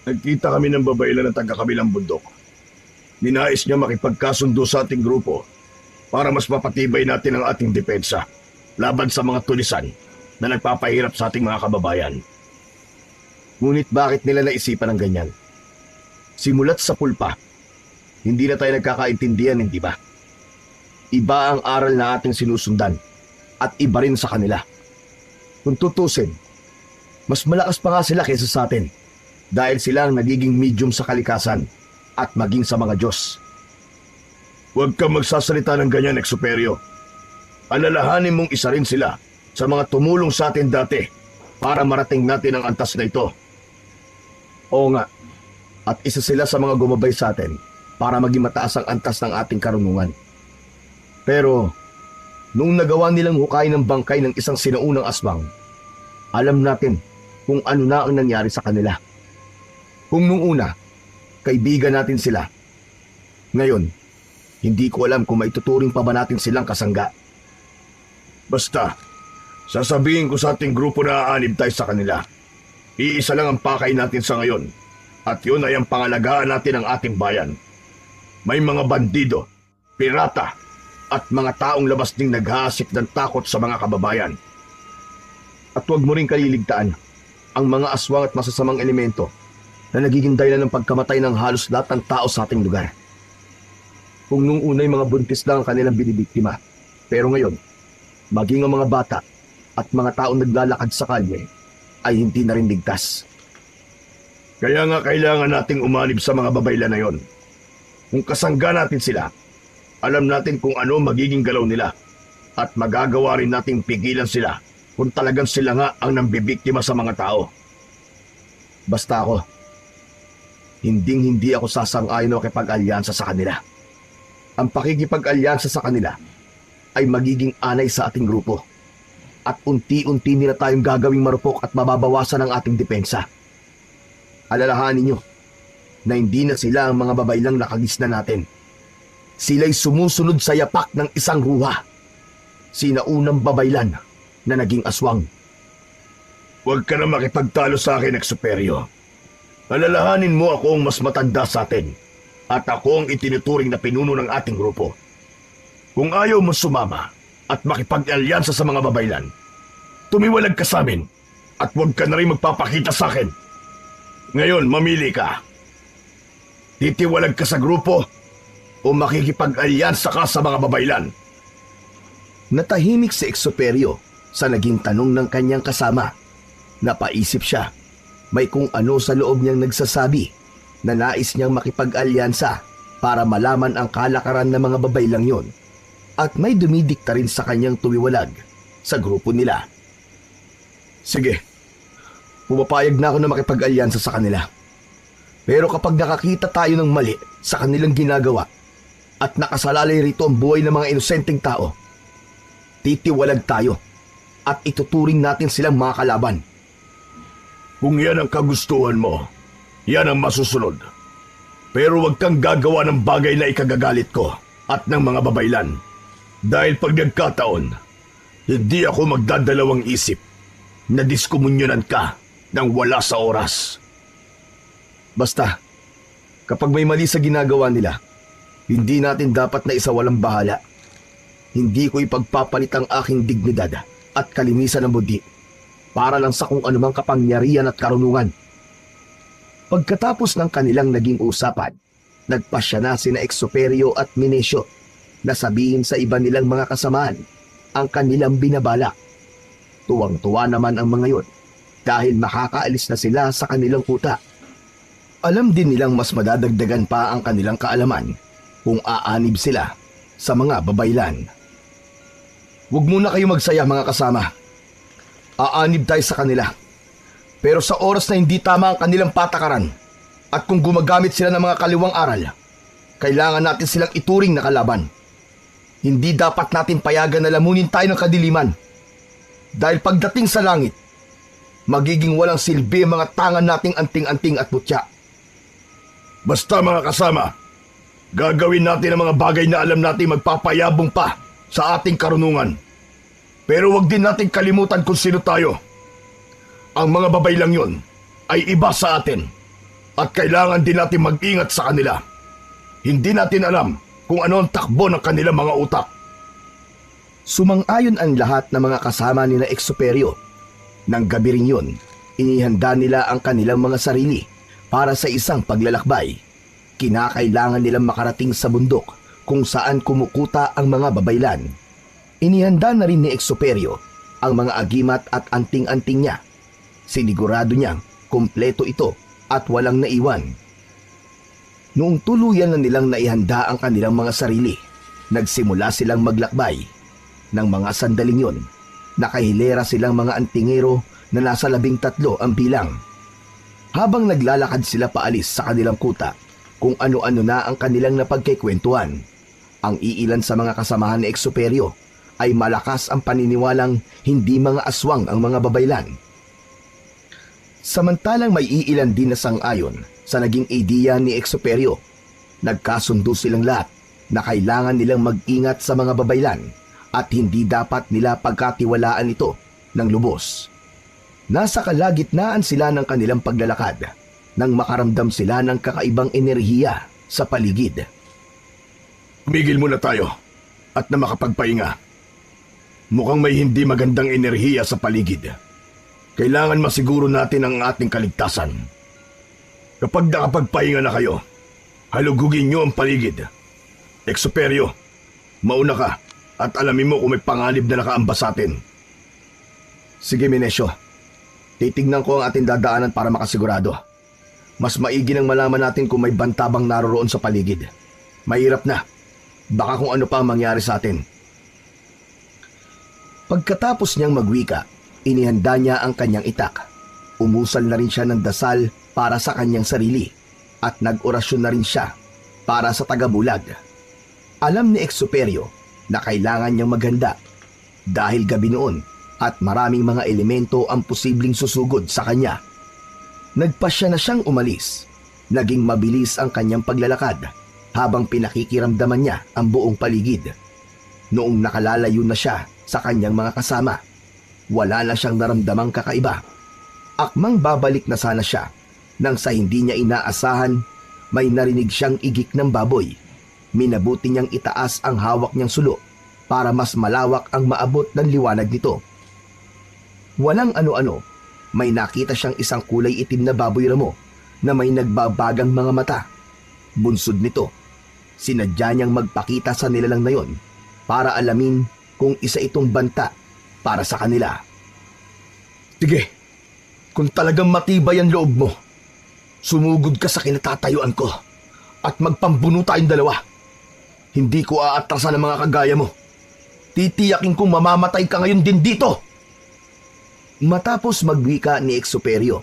Nagkita kami ng babaylan ng taga-kabilang bundok. Ninais niya makipagkasundo sa ating grupo para mas mapatibay natin ang ating depensa laban sa mga tulisan na nagpapahirap sa ating mga kababayan. Ngunit bakit nila naisipan ng ganyan? Simulat sa pulpa, hindi na tayo nagkakaintindihan, hindi ba? Iba ang aral na ating sinusundan at iba rin sa kanila. Kung tutusin, mas malakas pa nga sila kaysa sa atin dahil sila ang nagiging medium sa kalikasan at maging sa mga Diyos. Huwag kang magsasalita ng ganyan, Exuperio. Alalahanin mong isa rin sila sa mga tumulong sa atin dati para marating natin ang antas na ito. Oo nga, at isa sila sa mga gumabay sa atin para maging mataas ang antas ng ating karunungan. Pero, nung nagawa nilang hukay ng bangkay ng isang sinaunang aswang, alam natin kung ano na ang nangyari sa kanila. Kung nung una, kaibigan natin sila, ngayon, hindi ko alam kung maituturing pa ba natin silang kasangga. Basta, sasabihin ko sa ating grupo na aanib tayo sa kanila. Iisa lang ang pakay natin sa ngayon, at yun ay ang pangalagaan natin ng ating bayan. May mga bandido, pirata, at mga taong labas ding naghahasik ng takot sa mga kababayan. At huwag mo rin kaliligtaan ang mga aswang at masasamang elemento na nagiging dahilan ng pagkamatay ng halos lahat ng tao sa ating lugar. Kung nung unay mga buntis lang ang kanilang binibiktima, pero ngayon, maging ang mga bata at mga taong naglalakad sa kalye ay hindi na rin ligtas. Kaya nga kailangan nating umanib sa mga babaylan na yon. Kung kasangga natin sila, alam natin kung ano magiging galaw nila at magagawa rin nating pigilan sila kung talagang sila nga ang nambibiktima sa mga tao. Basta ako, hindi ako sasang-ayon na makipag-alyansa sa kanila. Ang pakikipag-alyansa sa kanila ay magiging anay sa ating grupo at unti-unti nila tayong gagawing marupok at mababawasan ang ating depensa. Alalahanin niyo na hindi na sila ang mga babaylang nakagisna natin. Sila'y sumusunod sa yapak ng isang ruha. Sinaunang babaylan na naging aswang. Huwag ka na makipagtalo sa akin, Exuperio. Alalahanin mo ako ang mas matanda sa atin at ako ang itinuturing na pinuno ng ating grupo. Kung ayaw mo sumama at makipag-alyansa sa mga babaylan, tumiwalag ka sa amin at huwag ka na rin magpapakita sa akin. Ngayon, mamili ka. Titiwalag ka sa grupo o makikipag-alyansa ka sa mga babaylan? Natahimik si Exuperio sa naging tanong ng kanyang kasama. Napaisip siya. May kung ano sa loob niyang nagsasabi na nais niyang makipag-alyansa para malaman ang kalakaran ng mga babaylang yon. At may dumidikta rin sa kanyang tumiwalag sa grupo nila. Sige, pumapayag na ako na makipag-alyansa sa kanila. Pero kapag nakakita tayo ng mali sa kanilang ginagawa at nakasalalay rito ang buhay ng mga inosenteng tao, titiwalag tayo at ituturing natin silang mga kalaban. Kung yan ang kagustuhan mo, yan ang masusunod. Pero huwag kang gagawa ng bagay na ikagagalit ko at ng mga babaylan. Dahil pag nagkataon, hindi ako magdadalawang isip na diskomunyonan ka nang wala sa oras. Basta, kapag may mali sa ginagawa nila, hindi natin dapat na isawalang bahala. Hindi ko ipagpapalit ang aking dignidad at kalinisan ng budi para lang sa kung anumang kapangyarihan at karunungan. Pagkatapos ng kanilang naging usapan, nagpasya na sina Exuperio at Minesio na sabihin sa iba nilang mga kasamaan ang kanilang binabala. Tuwang-tuwa naman ang mga yon dahil makakaalis na sila sa kanilang kuta. Alam din nilang mas madadagdagan pa ang kanilang kaalaman kung aanib sila sa mga babaylan. Huwag muna kayo magsaya mga kasama. Aanib tayo sa kanila. Pero sa oras na hindi tama ang kanilang patakaran at kung gumagamit sila ng mga kaliwang aral, kailangan natin silang ituring na kalaban. Hindi dapat natin payagan na lamunin tayo ng kadiliman. Dahil pagdating sa langit, magiging walang silbi ang mga tangan nating anting-anting at butya. Basta mga kasama, gagawin natin ang mga bagay na alam natin magpapayabong pa sa ating karunungan. Pero wag din natin kalimutan kung sino tayo. Ang mga babaylang yon ay iba sa atin. At kailangan din natin mag-ingat sa kanila. Hindi natin alam kung ano ang takbo ng kanilang mga utak. Sumang-ayon ang lahat ng mga kasama ni na Exuperio. Nang gabi rin yun, inihanda nila ang kanilang mga sarili para sa isang paglalakbay. Kinakailangan nilang makarating sa bundok kung saan kumukuta ang mga babaylan. Inihanda na rin ni Exuperio ang mga agimat at anting-anting niya. Sinigurado niyang kumpleto ito at walang naiwan. Noong tuluyan na nilang naihanda ang kanilang mga sarili, nagsimula silang maglakbay. Nang mga sandaling yun, nakahilera silang mga antingero na nasa 13 ang bilang. Habang naglalakad sila paalis sa kanilang kuta, kung ano-ano na ang kanilang napagkikwentuhan, ang iilan sa mga kasamahan ni Exuperio ay malakas ang paniniwalang hindi mga aswang ang mga babaylan. Samantalang may iilan din na sang-ayon sa naging ideya ni Exuperio, nagkasundo silang lahat na kailangan nilang mag-ingat sa mga babaylan at hindi dapat nila pagkatiwalaan ito ng lubos. Nasa kalagitnaan sila ng kanilang paglalakad nang makaramdam sila ng kakaibang enerhiya sa paligid. Tumigil muna tayo at na makapagpahinga. Mukhang may hindi magandang enerhiya sa paligid. Kailangan masiguro natin ang ating kaligtasan. Kapag nakapagpahinga na kayo, halugugin niyo ang paligid. Exuperio, mauna ka at alamin mo kung may panganib na nakaamba sa atin. Sige, Minesio. Titignan ko ang ating dadaanan para makasigurado. Mas maigi nang malaman natin kung may bantabang naroroon sa paligid. Mahirap na. Baka kung ano pa ang mangyari sa atin. Pagkatapos niyang magwika, inihanda niya ang kanyang itak. Umusal na rin siya ng dasal para sa kanyang sarili at nag-orasyon na rin siya para sa tagabulag. Alam ni Exuperio na kailangan niyang maghanda dahil gabi noon at maraming mga elemento ang posibleng susugod sa kanya. Nagpasya na siyang umalis. Naging mabilis ang kanyang paglalakad habang pinakikiramdaman niya ang buong paligid. Noong nakalalayo na siya sa kanyang mga kasama, wala na siyang naramdamang kakaiba. Akmang babalik na sana siya nang sa hindi niya inaasahan, may narinig siyang igik ng baboy. Minabuti niyang itaas ang hawak niyang sulo para mas malawak ang maabot ng liwanag nito. Walang ano-ano, may nakita siyang isang kulay itim na baboy ramo na may nagbabagang mga mata. Bunsod nito, sinadya niyang magpakita sa nilalang na yon para alamin kung isa itong banta para sa kanila. Sige, kung talagang matibay ang loob mo, sumugod ka sa kinatatayuan ko at magpambuno tayong dalawa. Hindi ko aatrasan ang mga kagaya mo. Titiyakin kong mamamatay ka ngayon din dito. Matapos magwika ni Exuperio,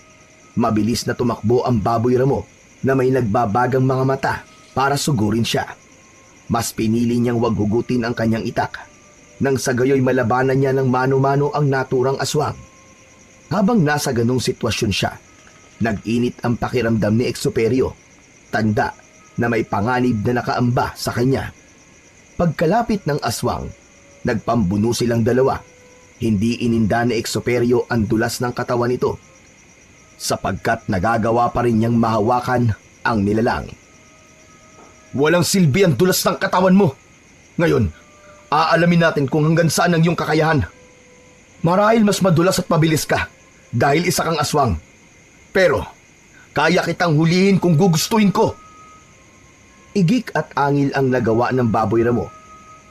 mabilis na tumakbo ang baboy ramo na may nagbabagang mga mata para sugurin siya. Mas pinili niyang wag hugutin ang kanyang itak nang sa gayoy malabanan niya ng mano-mano ang naturang aswang. Habang nasa ganong sitwasyon siya, nag-init ang pakiramdam ni Exuperio, tanda na may panganib na nakaamba sa kanya. Pagkalapit ng aswang, nagpambuno silang dalawa. Hindi ininda ni Exuperio ang dulas ng katawan nito, sapagkat nagagawa pa rin niyang mahawakan ang nilalang. Walang silbi ang dulas ng katawan mo. Ngayon, aalamin natin kung hanggang saan ang iyong kakayahan. Marahil mas madulas at mabilis ka dahil isa kang aswang. Pero, kaya kitang hulihin kung gugustuhin ko. Igik at angil ang nagawa ng baboy ramo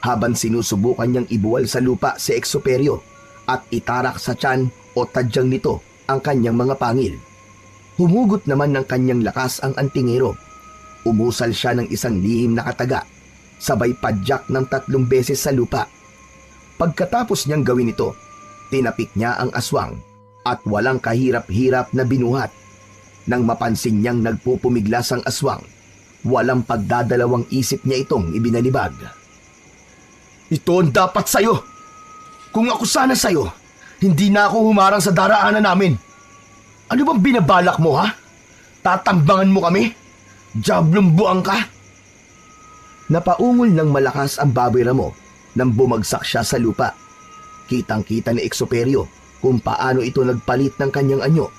habang sinusubukan niyang ibuwal sa lupa si Exuperio at itarak sa tiyan o tadyang nito ang kanyang mga pangil. Humugot naman ng kanyang lakas ang antingero. Umusal siya ng isang lihim na kataga, sabay padyak ng 3 beses sa lupa. Pagkatapos niyang gawin ito, tinapik niya ang aswang at walang kahirap-hirap na binuhat. Nang mapansin niyang nagpupumiglas ang aswang, walang pagdadalawang isip niya itong ibinalibag. Ito ang dapat sa'yo! Kung ako sana sa'yo, hindi na ako humarang sa daraanan namin. Ano bang binabalak mo, ha? Tatambangan mo kami? Diablong buang ka? Napaungol ng malakas ang baboy ramo nang bumagsak siya sa lupa. Kitang-kita ni Exuperio kung paano ito nagpalit ng kanyang anyo.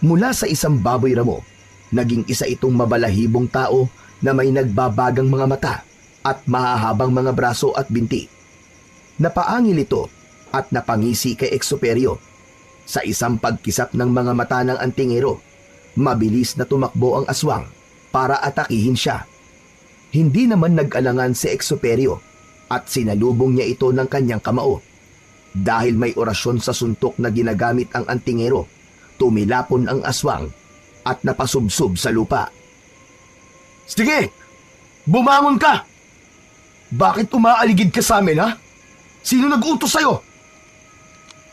Mula sa isang baboy ramo, Naging isa itong mabalahibong tao na may nagbabagang mga mata at mahahabang mga braso at binti. Napaangil ito at napangisi kay Exuperio. Sa isang pagkisap ng mga mata ng antingero, mabilis na tumakbo ang aswang para atakihin siya. Hindi naman nag-alangan si Exuperio at sinalubong niya ito ng kanyang kamao. Dahil may orasyon sa suntok na ginagamit ang antingero, tumilapon ang aswang at napasubsob sa lupa. Sige! Bumangon ka! Bakit umaaligid ka sa amin, ha? Sino nag-utos sa'yo?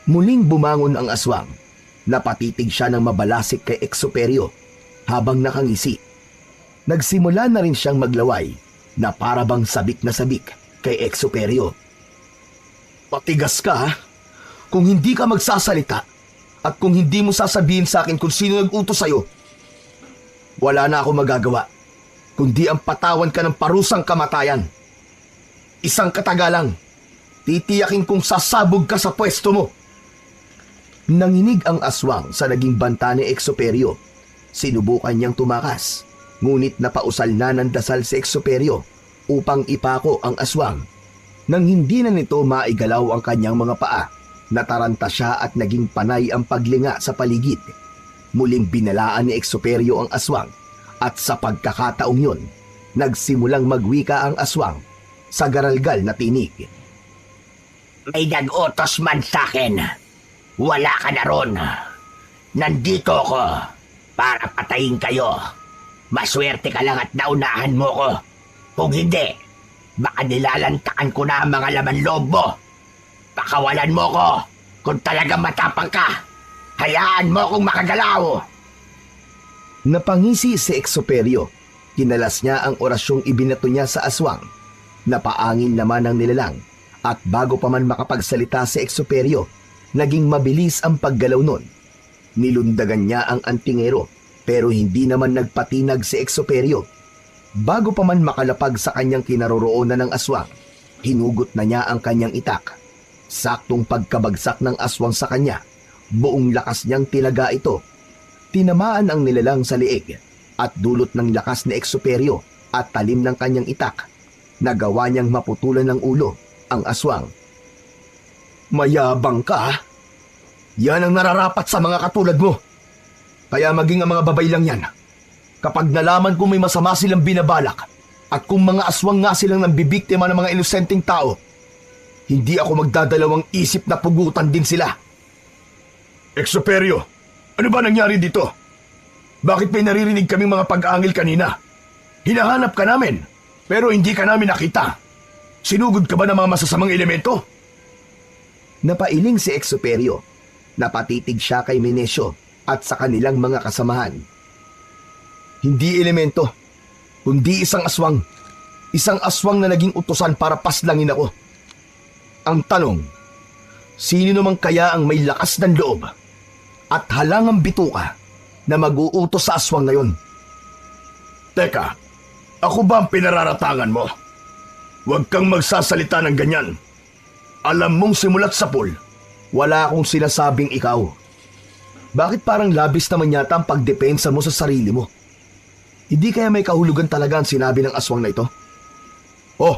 Muling bumangon ang aswang. Napatitig siya ng mabalasik kay Exuperio habang nakangisi. Nagsimula na rin siyang maglaway na parabang sabik na sabik kay Exuperio. Patigas ka, ha? Kung hindi ka magsasalita at kung hindi mo sasabihin sa akin kung sino nag-utos sa'yo, wala na ako magagawa kundi ang patawan ka ng parusang kamatayan. Isang katagalang, titiyakin kong sasabog ka sa pwesto mo. Nanginig ang aswang sa naging banta ni Exuperio. Sinubukan niyang tumakas, ngunit napausal na ng dasal si Exuperio upang ipako ang aswang. Nang hindi na nito maigalaw ang kanyang mga paa, nataranta siya at naging panay ang paglinga sa paligid. Muling binalaan ni Exuperio ang aswang at sa pagkakataong yun, nagsimulang magwika ang aswang sa garalgal na tinig. May nag-utos man sa akin. Wala ka na ron. Nandito ako para patayin kayo. Maswerte ka lang at naunahan mo ko. Kung hindi, baka nilalantakan ko na ang mga laman loob mo. Pakawalan mo ko kung talagang matapang ka. Hayaan mo akong makagalaw. Napangisi si Exuperio. Kinalas niya ang orasyong ibinato niya sa aswang. Napaangin naman ang nilalang at bago pa man makapagsalita si Exuperio, naging mabilis ang paggalaw nun. Nilundagan niya ang antingero pero hindi naman nagpatinag si Exuperio. Bago pa man makalapag sa kanyang kinaroroonan ng aswang, hinugot na niya ang kanyang itak. Saktong pagkabagsak ng aswang sa kanya, buong lakas niyang tinaga ito. Tinamaan ang nilalang sa liig at dulot ng lakas ni Exuperio at talim ng kanyang itak. Nagawa niyang maputulan ng ulo ang aswang. Mayabang ka, ha? Yan ang nararapat sa mga katulad mo. Kaya maging ang mga babay lang yan. Kapag nalaman kung may masama silang binabalak at kung mga aswang nga silang nambibiktima ng mga inosenteng tao, hindi ako magdadalawang isip na pugutan din sila. Exuperio, ano ba nangyari dito? Bakit may naririnig kaming mga pag-aangil kanina? Hinahanap ka namin, pero hindi ka namin nakita. Sinugod ka ba ng mga masasamang elemento? Napailing si Exuperio. Napatitig siya kay Menesio at sa kanilang mga kasamahan. Hindi elemento, kundi isang aswang. Isang aswang na naging utusan para paslangin ako. Ang tanong, sino naman kaya ang may lakas ng loob at halangang bituka na mag-uutos sa aswang na yun? Teka, ako ba ang pinararatangan mo? Huwag kang magsasalita ng ganyan. Alam mong simulat sa pool, wala akong sinasabing ikaw. Bakit parang labis naman yata ang pagdepensa mo sa sarili mo? Hindi kaya may kahulugan talaga ang sinabi ng aswang na ito? Oh,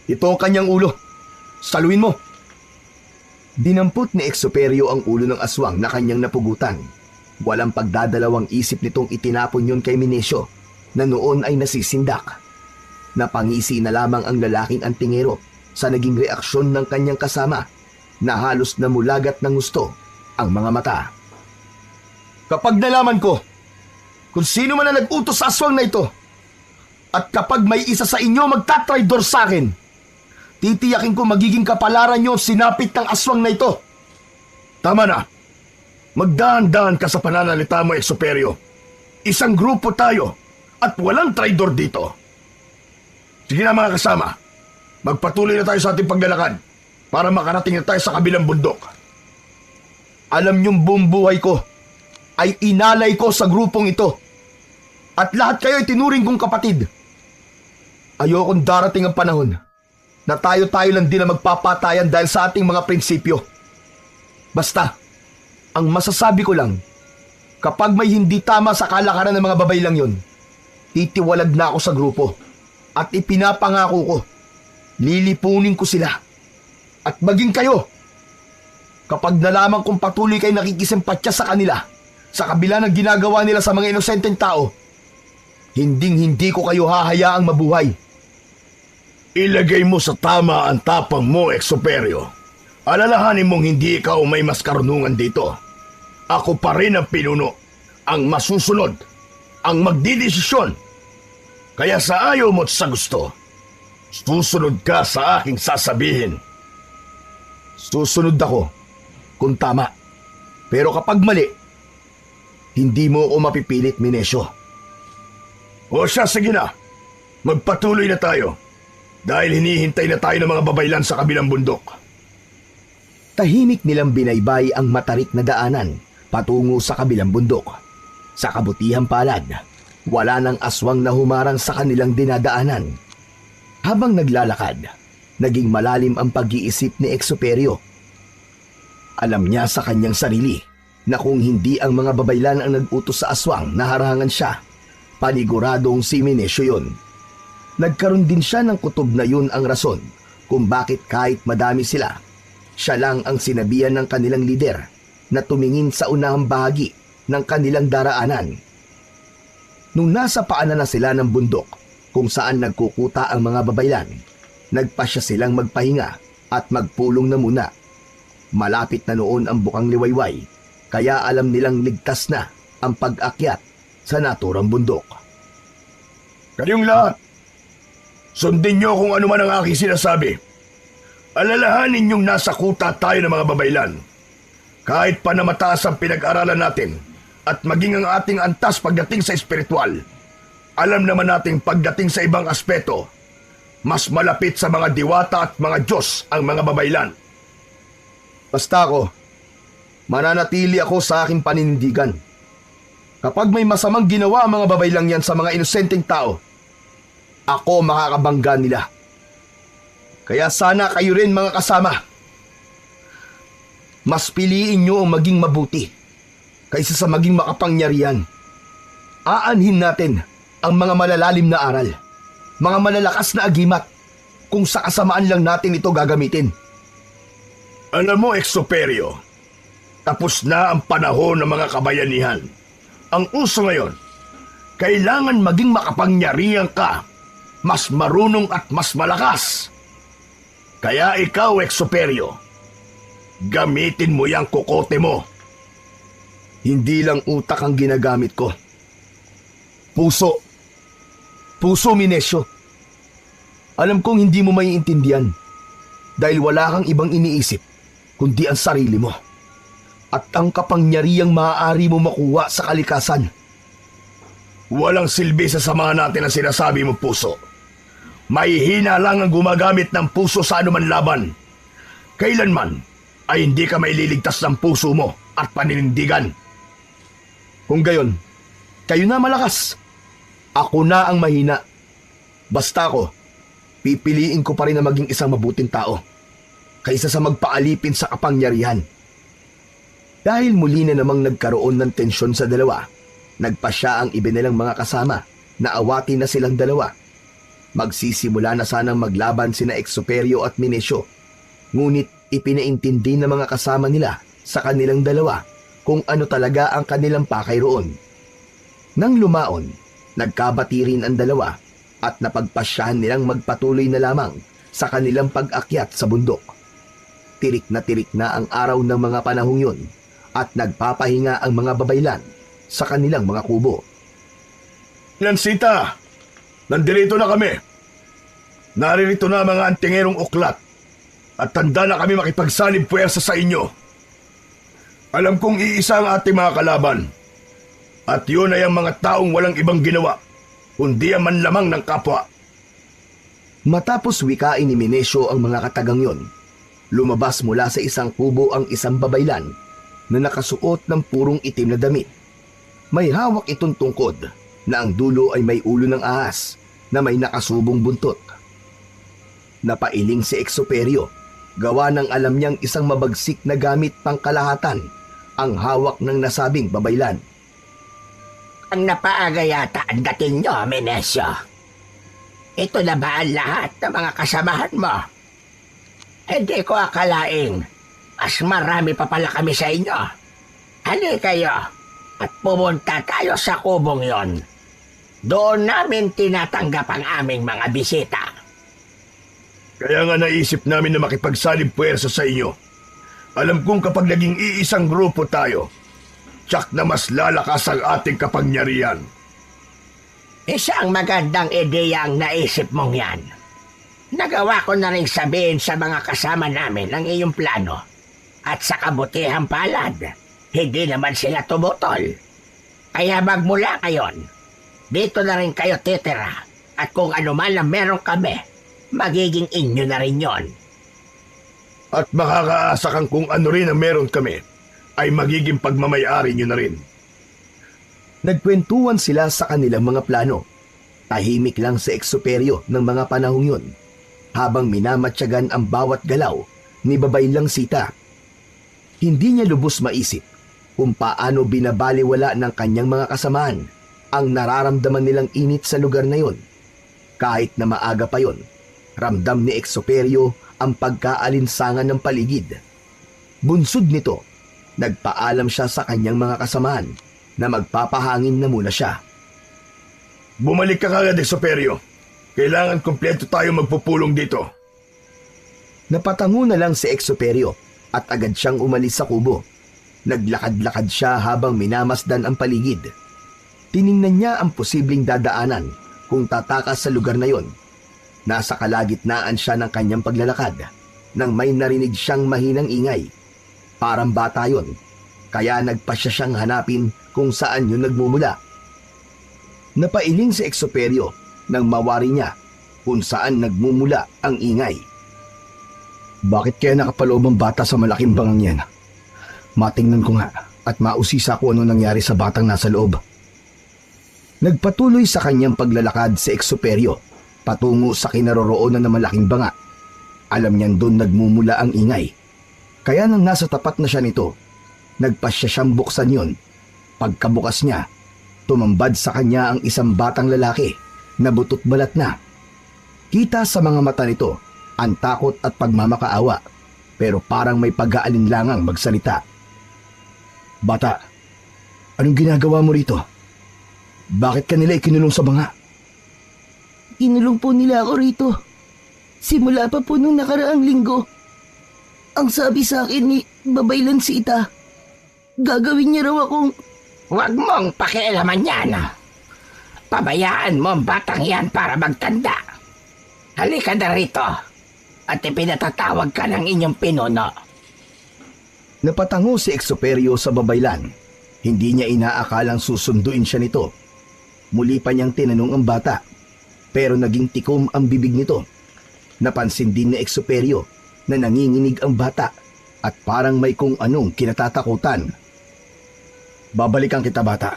ito ang kanyang ulo. Saluin mo. Dinampot ni Exuperio ang ulo ng aswang na kanyang napugutan. Walang pagdadalawang isip nitong itinapon yun kay Menesio na noon ay nasisindak. Napangisi na lamang ang lalaking antingero sa naging reaksyon ng kanyang kasama na halos namulagat ng gusto ang mga mata. Kapag nalaman ko kung sino man ang nag-utos sa aswang na ito at kapag may isa sa inyo magtatraidor sa akin, titiyakin ko magiging kapalaran nyo sinapit ng aswang na ito. Tama na. Magdahan-dahan ka sa pananalita mo, Exuperio. Isang grupo tayo at walang traidor dito. Sige na mga kasama, magpatuloy na tayo sa ating paglalakad para makarating na tayo sa kabilang bundok. Alam niyong buong buhay ko ay inalay ko sa grupong ito at lahat kayo ay tinuring kong kapatid. Ayokong darating ang panahon na tayo-tayo lang din ang magpapatayan dahil sa ating mga prinsipyo. Basta, ang masasabi ko lang, Kapag may hindi tama sa kalakaran ng mga babay lang yon, titiwalag na ako sa grupo at ipinapangako ko, lilipunin ko sila. At maging kayo, kapag nalaman kong patuloy kayo nakikisimpatya sa kanila, sa kabila ng ginagawa nila sa mga inosenteng tao, hinding-hindi ko kayo hahayaang mabuhay. Ilagay mo sa tama ang tapang mo, Exoperio. Alalahanin mong hindi ikaw may mas karunungan dito. Ako pa rin ang pinuno, ang masusunod, ang magdidesisyon. Kaya sa ayaw mo't sa gusto, susunod ka sa aking sasabihin. Susunod ako kung tama. Pero kapag mali, hindi mo ako mapipilit, Minesio. O siya, sige na. Magpatuloy na tayo. Dahil hinihintay na tayo ng mga babaylan sa kabilang bundok. Tahimik nilang binaybay ang matarik na daanan patungo sa kabilang bundok. Sa kabutihang palad, wala nang aswang na humarang sa kanilang dinadaanan. Habang naglalakad, naging malalim ang pag-iisip ni Exoperio. Alam niya sa kanyang sarili na kung hindi ang mga babaylan ang nag-utos sa aswang na harangan siya, paniguradong si Minesio yun. Nagkaroon din siya ng kutob na yun ang rason kung bakit kahit madami sila, siya lang ang sinabihan ng kanilang lider na tumingin sa unahang bahagi ng kanilang daraanan. Nung nasa paanan na sila ng bundok kung saan nagkukuta ang mga babaylan, nagpasya silang magpahinga at magpulong na muna. Malapit na noon ang bukang liwayway, kaya alam nilang ligtas na ang pag-akyat sa naturang bundok. Kayong lahat, sundin niyo kung ano man ang aking sinasabi. Alalahanin niyong nasa kuta tayo ng mga babaylan. Kahit pa na mataas ang pinag-aralan natin at maging ang ating antas pagdating sa espiritual, alam naman nating pagdating sa ibang aspeto, mas malapit sa mga diwata at mga Diyos ang mga babaylan. Basta ako, mananatili ako sa aking paninindigan. Kapag may masamang ginawa ang mga babaylang yan sa mga inosenteng tao, ako makakabangga nila. Kaya sana kayo rin mga kasama, mas piliin nyo ang maging mabuti kaysa sa maging makapangyarihan. Aanhin natin ang mga malalalim na aral, mga malalakas na agimat, kung sa kasamaan lang natin ito gagamitin. Alam mo, Exoperio, tapos na ang panahon ng mga kabayanihan. Ang uso ngayon, kailangan maging makapangyarihan ka, mas marunong at mas malakas. Kaya ikaw, Exoperio, gamitin mo yung kokote mo. Hindi lang utak ang ginagamit ko. Puso. Puso, Minesio. Alam kong hindi mo maiintindihan dahil wala kang ibang iniisip kundi ang sarili mo at ang kapangyarihang maaari mo makuha sa kalikasan. Walang silbi sa samahan natin ang sinasabi mo, puso. May hina lang ang gumagamit ng puso sa anuman laban. Kailanman ay hindi ka maililigtas ng puso mo at paninindigan. Kung gayon, kayo na malakas. Ako na ang mahina. Basta ako, pipiliin ko pa rin na maging isang mabuting tao kaysa sa magpaalipin sa kapangyarihan. Dahil muli na namang nagkaroon ng tensyon sa dalawa, nagpasya ang iba nilang mga kasama na awati na silang dalawa. Magsisimula na sanang maglaban sina Exoperio at Minesio, ngunit ipinaintindi ng mga kasama nila sa kanilang dalawa kung ano talaga ang kanilang pakay roon. Nang lumaon, nagkabati rin ang dalawa at napagpasyahan nilang magpatuloy na lamang sa kanilang pag-akyat sa bundok. Tirik na ang araw ng mga panahong yun at nagpapahinga ang mga babaylan sa kanilang mga kubo. Lansita, nandito na kami. Naririto na mga antingerong uklat at tanda na kami makipagsalib puwersa sa inyo. Alam kong iisa ang ating mga kalaban at yun ay ang mga taong walang ibang ginawa kundi ang manlamang ng kapwa. Matapos wikain ni Minesio ang mga katagang yon, lumabas mula sa isang kubo ang isang babaylan na nakasuot ng purong itim na damit. May hawak itong tungkod na ang dulo ay may ulo ng ahas na may nakasubong buntot. Napailing si Exoperio, gawa ng alam niyang isang mabagsik na gamit pangkalahatan ang hawak ng nasabing babaylan. Mukhang napaaga yata ang dating nyo, Menesyo. Ito na ba ang lahat ng mga kasamahan mo? Hindi ko akalaing mas marami pa pala kami sa inyo. Hali kayo at pumunta tayo sa kubong yon. Doon namin tinatanggap ang aming mga bisita. Kaya nga naisip namin na makipagsalib puwersa sa inyo. Alam kong kapag naging iisang grupo tayo, tiyak na mas lalakas ang ating kapangyarihan. Isang magandang ideya ang naisip mong yan. Nagawa ko na rin sabihin sa mga kasama namin ang iyong plano. At sa kabutihang palad, hindi naman sila tumutol. Kaya magmula ngayon, dito na rin kayo titira. At kung ano man ang meron kami, magiging inyo na rin yon. At makakaasa kang kung ano rin ang meron kami, ay magiging pagmamayari nyo na rin. Nagkwentuhan sila sa kanilang mga plano. Tahimik lang si Exuperio ng mga panahong yun, habang minamatyagan ang bawat galaw ni Babaylang Sita. Hindi niya lubos maisip kung paano binabaliwala ng kanyang mga kasamaan ang nararamdaman nilang init sa lugar na yon. Kahit na maaga pa yon, ramdam ni Exuperio ang pagkaalinsangan ng paligid. Bunsod nito, nagpaalam siya sa kanyang mga kasamaan na magpapahangin na muna siya. Bumalik ka kagad, Exuperio. Kailangan kumpleto tayo magpupulong dito. Napatango na lang si Exuperio at agad siyang umalis sa kubo. Naglakad-lakad siya habang minamasdan ang paligid. Tiningnan niya ang posibleng dadaanan kung tatakas sa lugar na yon. Nasa kalagitnaan siya ng kanyang paglalakad nang may narinig siyang mahinang ingay. Parang bata yon, kaya nagpasya siyang hanapin kung saan yun nagmumula. Napailing si Exuperio nang mawari niya kung saan nagmumula ang ingay. Bakit kaya nakapaloob ang bata sa malaking bangang yan? Matingnan ko nga at mausisa ko ano nangyari sa batang nasa loob. Nagpatuloy sa kanyang paglalakad si Exuperio patungo sa kinaroroonan ng malaking banga. Alam niyan doon nagmumula ang ingay. Kaya nang nasa tapat na siya nito, nagpasya siyang buksan yon. Pagkabukas niya, tumambad sa kanya ang isang batang lalaki na butot balat na. Kita sa mga mata nito ang takot at pagmamakaawa, pero parang may pag-aalinlangang magsalita. Bata, anong ginagawa mo rito? Bakit ka nila ikinulong sa banga? Inulong po nila ako rito. Simula pa po nung nakaraang linggo. Ang sabi sa akin ni Babaylan Sita, gagawin niya raw akong... Huwag mong pakialaman yan. Pabayaan mo ang batang yan para magtanda. Halika na rito at ipinatatawag ka ng inyong pinuno. Napatango si Exuperio sa Babaylan. Hindi niya inaakalang susunduin siya nito. Muli pa niyang tinanong ang bata, pero naging tikom ang bibig nito. Napansin din ni Exuperio na nanginginig ang bata at parang may kung anong kinatatakutan. Babalikan kita, bata.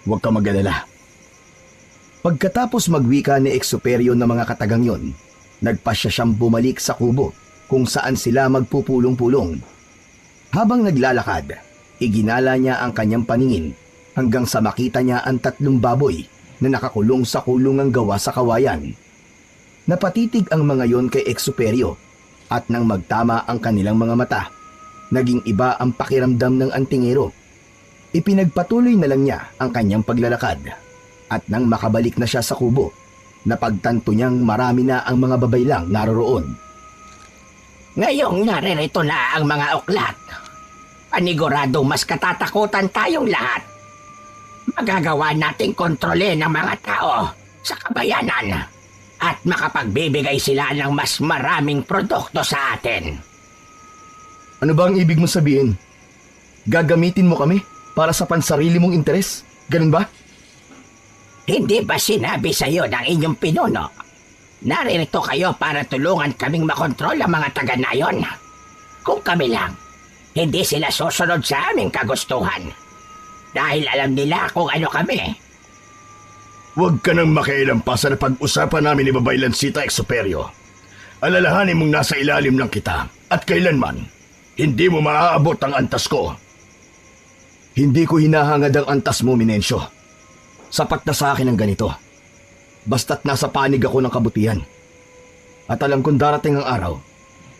Huwag ka mag-alala. Pagkatapos magwika ni Exuperio ng mga katagang yon, nagpasya siyang bumalik sa kubo kung saan sila magpupulong-pulong. Habang naglalakad, iginala niya ang kanyang paningin hanggang sa makita niya ang 3 baboy na nakakulong sa kulungang gawa sa kawayan. Napatitig ang mga yon kay Exuperio at nang magtama ang kanilang mga mata, naging iba ang pakiramdam ng antingero. Ipinagpatuloy na lang niya ang kanyang paglalakad at nang makabalik na siya sa kubo, napagtanto niyang marami na ang mga babaylang naroroon. Ngayong naririto na ang mga uklat, paniguradong mas katatakutan tayong lahat. Magagawa nating kontrolin ang mga tao sa kabayanan at makapagbibigay sila ng mas maraming produkto sa atin. Ano ba ang ibig mong sabihin? Gagamitin mo kami para sa pansarili mong interes? Ganun ba? Hindi ba sinabi sa iyo ng inyong pinuno? Naririto kayo para tulungan kaming makontrol ang mga taga-nayon. Kung kami lang, hindi sila susunod sa aming kagustuhan. Dahil alam nila kung ano kami. Huwag ka nang makialam pa sa napag-usapan namin ni Babaylan Sita, Exuperio. Alalahanin mong nasa ilalim lang kita at kailanman hindi mo maaabot ang antas ko. Hindi ko hinahangad ang antas mo, Minencio. Sapat na sa akin ang ganito. Basta't nasa panig ako ng kabutihan. At alam kong darating ang araw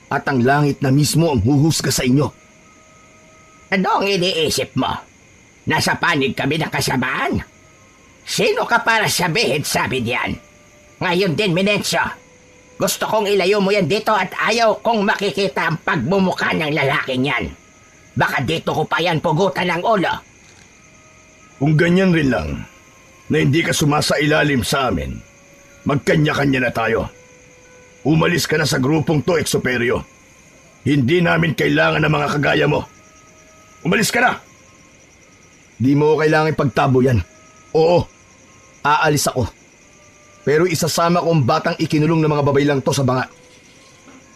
at ang langit na mismo ang huhusga sa inyo. Ano ang iniisip mo? Nasa panig kami ng kasamaan? Sino ka para sabihin sabi diyan? Ngayon din, Minencio. Gusto kong ilayo mo yan dito at ayaw kong makikita ang pagmumukha ng lalaking yan. Baka dito ko pa yan pugutan ng ulo. Kung ganyan rin lang, na hindi ka sumasailalim sa amin, magkanya-kanya na tayo. Umalis ka na sa grupong to, Exuperio. Hindi namin kailangan ng mga kagaya mo. Umalis ka na! Di mo kailangan ipagtabo yan. Oo, aalis ako. Pero isasama ko ang batang ikinulong ng mga babay lang to sa banga.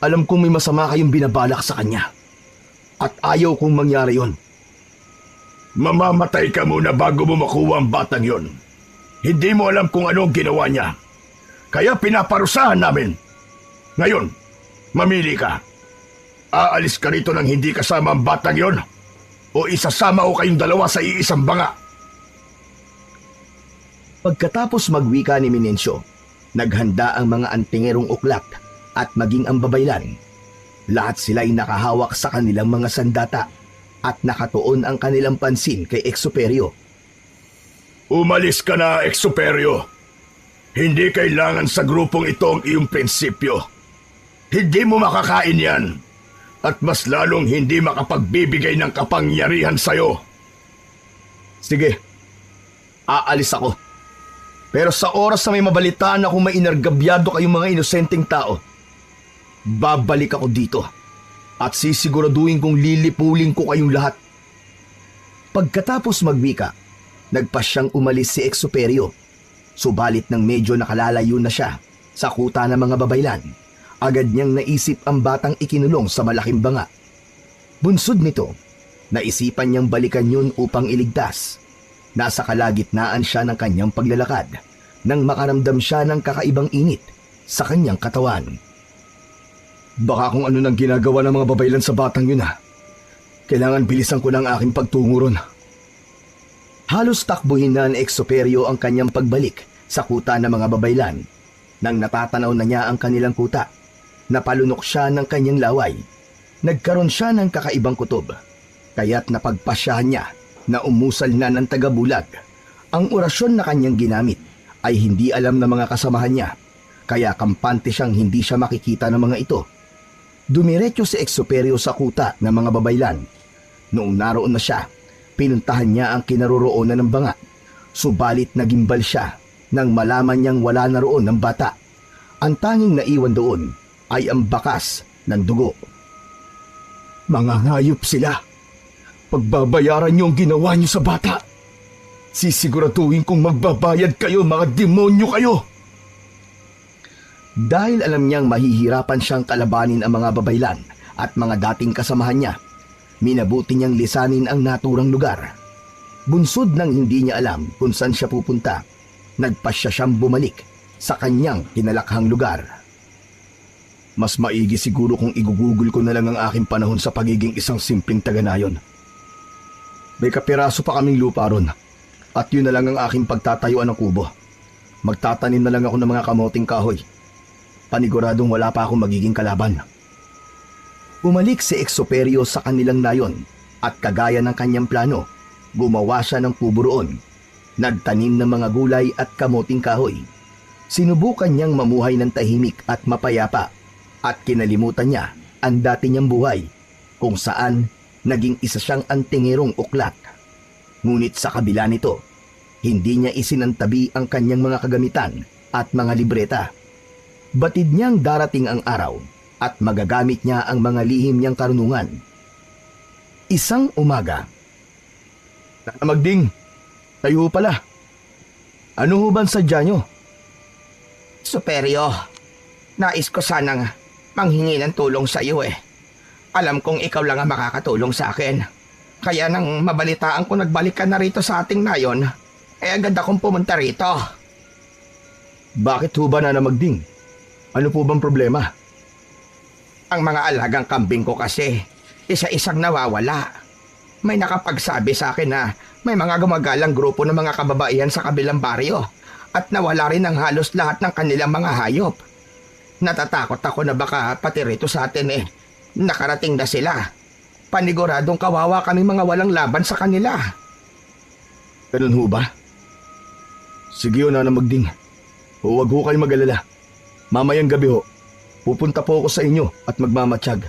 Alam kong may masama kayong binabalak sa kanya. At ayaw kong mangyari yon. Mamamatay ka muna bago mo makuha ang batang yon. Hindi mo alam kung ano ang ginawa niya. Kaya pinaparusahan namin. Ngayon, mamili ka. Aalis ka rito nang hindi kasama ang batang yon o isasama ko kayong dalawa sa iisang banga. Pagkatapos magwika ni Minencio, naghanda ang mga antingerong uklak at maging ang babaylan. Lahat sila'y nakahawak sa kanilang mga sandata at nakatuon ang kanilang pansin kay Exuperio. Umalis ka na, Exuperio. Hindi kailangan sa grupong ito ang iyong prinsipyo. Hindi mo makakain yan. At mas lalong hindi makapagbibigay ng kapangyarihan sa'yo. Sige, aalis ako. Pero sa oras na may mabalitaan akong may inargabyado kayong mga inosenteng tao, babalik ako dito at sisiguraduhin kong lilipulin ko kayong lahat. Pagkatapos magwika, nagpasyang umalis si Exuperio. Subalit nang medyo nakalalayo na siya sa kuta ng mga babaylan, agad niyang naisip ang batang ikinulong sa malaking banga. Bunsod nito, naisipan niyang balikan yun upang iligtas. Nasa kalagitnaan siya ng kanyang paglalakad nang makaramdam siya ng kakaibang init sa kanyang katawan. Baka kung ano nang ginagawa ng mga babaylan sa batang yun Kailangan bilisan ko ng aking pagtungo ron. Halos takbuhin na ni Exuperio ang kanyang pagbalik sa kuta ng mga babaylan. Nang natatanaw na niya ang kanilang kuta, napalunok siya ng kanyang laway. Nagkaroon siya ng kakaibang kutob, kaya't napagpasyahan niya na umusal na ng tagabulag. Ang orasyon na kanyang ginamit ay hindi alam ng mga kasamahan niya, kaya kampante siyang hindi siya makikita ng mga ito. Dumiretso si Exuperio sa kuta ng mga babaylan. Noong naroon na siya, pinuntahan niya ang kinaroroonan ng banga. Subalit nagimbal siya nang malaman niyang wala na roon ng bata. Ang tanging naiwan doon ay ang bakas ng dugo. Mga hayop sila! Pagbabayaran niyo ang ginawa niyo sa bata. Sisiguraduhin kong magbabayad kayo, mga demonyo kayo! Dahil alam niyang mahihirapan siyang kalabanin ang mga babaylan at mga dating kasamahan niya, minabuti niyang lisanin ang naturang lugar. Bunsod nang hindi niya alam kung saan siya pupunta, nagpasya siyang bumalik sa kanyang kinalakhang lugar. Mas maigi siguro kung igugugol ko na lang ang aking panahon sa pagiging isang simpleng taga-nayon. May kapiraso pa kaming lupa ron at yun na lang ang aking pagtatayuan ng kubo. Magtatanim na lang ako ng mga kamoting kahoy. Paniguradong wala pa akong magiging kalaban. Umalik si Exuperio sa kanilang nayon at kagaya ng kanyang plano, gumawa siya ng kubo roon. Nagtanim ng mga gulay at kamoting kahoy. Sinubukan niyang mamuhay ng tahimik at mapayapa at kinalimutan niya ang dati niyang buhay kung saan naging isa siyang antingerong uklat. Ngunit sa kabila nito, hindi niya isinantabi ang kanyang mga kagamitan at mga libreta. Batid niyang darating ang araw at magagamit niya ang mga lihim niyang karunungan. Isang umaga. Magding, tayo pala. Ano ho bang sadya niyo? Superyo, nais ko sanang manghingi ng tulong sa iyo Alam kong ikaw lang ang makakatulong sa akin. Kaya nang mabalitaan ko nagbalik ka na rito sa ating nayon, agad akong pumunta rito. Bakit ho ba na Magding? Ano po bang problema? Ang mga alagang kambing ko kasi, isa-isang nawawala. May nakapagsabi sa akin na May mga gumagalang grupo ng mga kababaihan sa kabilang baryo at nawala rin ang halos lahat ng kanilang mga hayop. Natatakot ako na baka pati rito sa atin nakarating na sila. Paniguradong kawawa kami mga walang laban sa kanila. Ganun ho ba? Sige ho, Nana Magding. Huwag ho kayo mag-alala. Mamayang gabi ho, pupunta po ako sa inyo at magmamatsyag.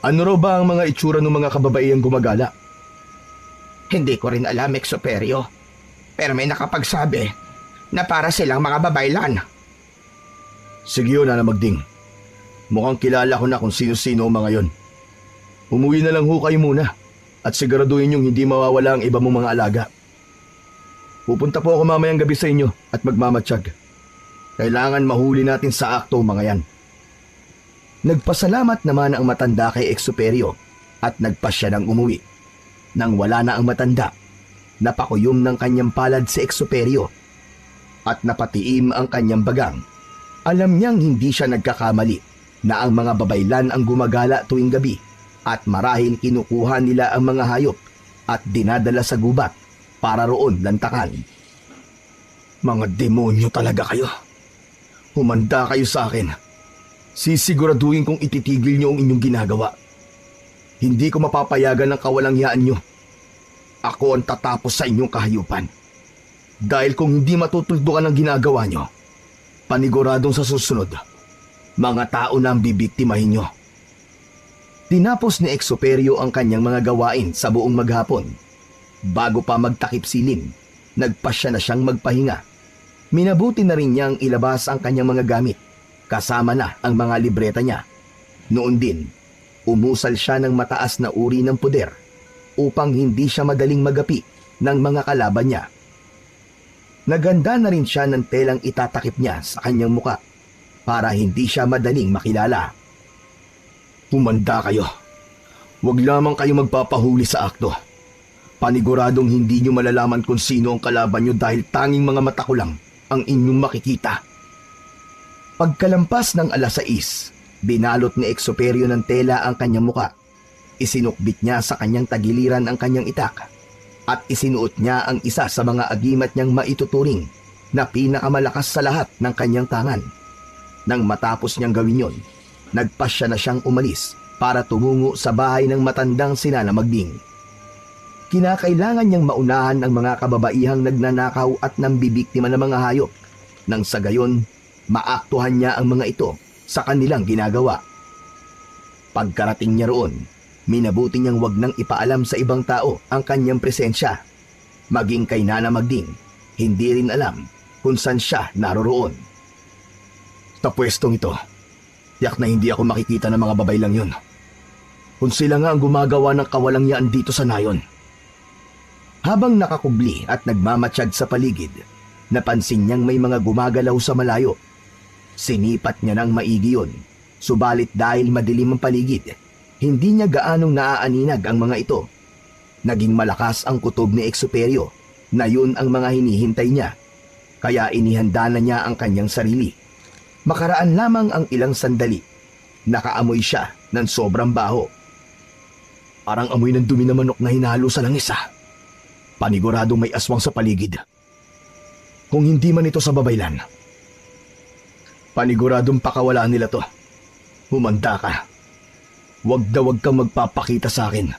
Ano raw ba ang mga itsura ng mga kababaihang gumagala? Hindi ko rin alam, Exuperio. Pero may nakapagsabi na para silang mga babaylan. Sige ho, Nana Magding. Mukhang kilala ko na kung sino-sino ang mga yon. Umuwi na lang ho kayo muna at siguraduhin niyong hindi mawawala ang iba mong mga alaga. Pupunta po ako mamayang gabi sa inyo at magmamatsyag. Kailangan mahuli natin sa akto mga yan. Nagpasalamat naman ang matanda kay Exuperio at nagpasya ng umuwi. Nang wala na ang matanda, napakuyom ng kanyang palad si Exuperio at napatiim ang kanyang bagang. Alam niyang hindi siya nagkakamali na ang mga babaylan ang gumagala tuwing gabi at marahil kinukuha nila ang mga hayop at dinadala sa gubat para roon lantakan. Mga demonyo talaga kayo. Humanda kayo sa akin. Sisiguraduhin kong ititigil niyo ang inyong ginagawa. Hindi ko mapapayagan ng kawalangyaan niyo. Ako ang tatapos sa inyong kahayupan. Dahil kung hindi matutuldukan ang ginagawa niyo, paniguradong sa susunod, mga tao na ang bibiktimahin niyo. Tinapos ni Exuperio ang kanyang mga gawain sa buong maghapon. Bago pa magtakip silim, nagpasya na siyang magpahinga. Minabuti na rin niyang ilabas ang kanyang mga gamit, kasama na ang mga libreta niya. Noon din, umusal siya ng mataas na uri ng puder upang hindi siya madaling magapi ng mga kalaban niya. Naganda na rin siya ng telang itatakip niya sa kanyang muka para hindi siya madaling makilala. Humanda kayo. Huwag lamang kayo magpapahuli sa akto. Paniguradong hindi niyo malalaman kung sino ang kalaban niyo dahil tanging mga mata ko lang ang inyong makikita. Pagkalampas ng 6:00, binalot ni Exuperio ng tela ang kanyang muka. Isinukbit niya sa kanyang tagiliran ang kanyang itak at isinuot niya ang isa sa mga agimat niyang maituturing na pinakamalakas sa lahat ng kanyang tangan. Nang matapos niyang gawin yon, nagpasya na siyang umalis para tumungo sa bahay ng matandang si Nana Magding. Kinakailangan niyang maunahan ang mga kababaihang nagnanakaw at nambibiktima ng mga hayop nang sa gayon maaktuhan niya ang mga ito sa kanilang ginagawa. Pagkarating niya roon, minabuti niyang wag nang ipaalam sa ibang tao ang kanyang presensya. Maging kay Nana Magding, hindi rin alam kung saan siya naroroon. Sa pwestong ito, tiyak na hindi ako makikita ng mga babaylang yun. Kung sila nga ang gumagawa ng kawalangyaan dito sa nayon. Habang nakakubli at nagmamatsyag sa paligid, napansin niyang may mga gumagalaw sa malayo. Sinipat niya ng maigi yun, subalit dahil madilim ang paligid, hindi niya gaanong naaaninag ang mga ito. Naging malakas ang kutob ni Exuperio na yun ang mga hinihintay niya, kaya inihanda na niya ang kanyang sarili. Makaraan lamang ang ilang sandali, nakaamoy siya ng sobrang baho. Parang amoy ng dumi na manok na hinalo sa langis ah. Paniguradong may aswang sa paligid. Kung hindi man ito sa babaylan, paniguradong pakawalaan nila to. Humanda ka. Huwag kang magpapakita sa akin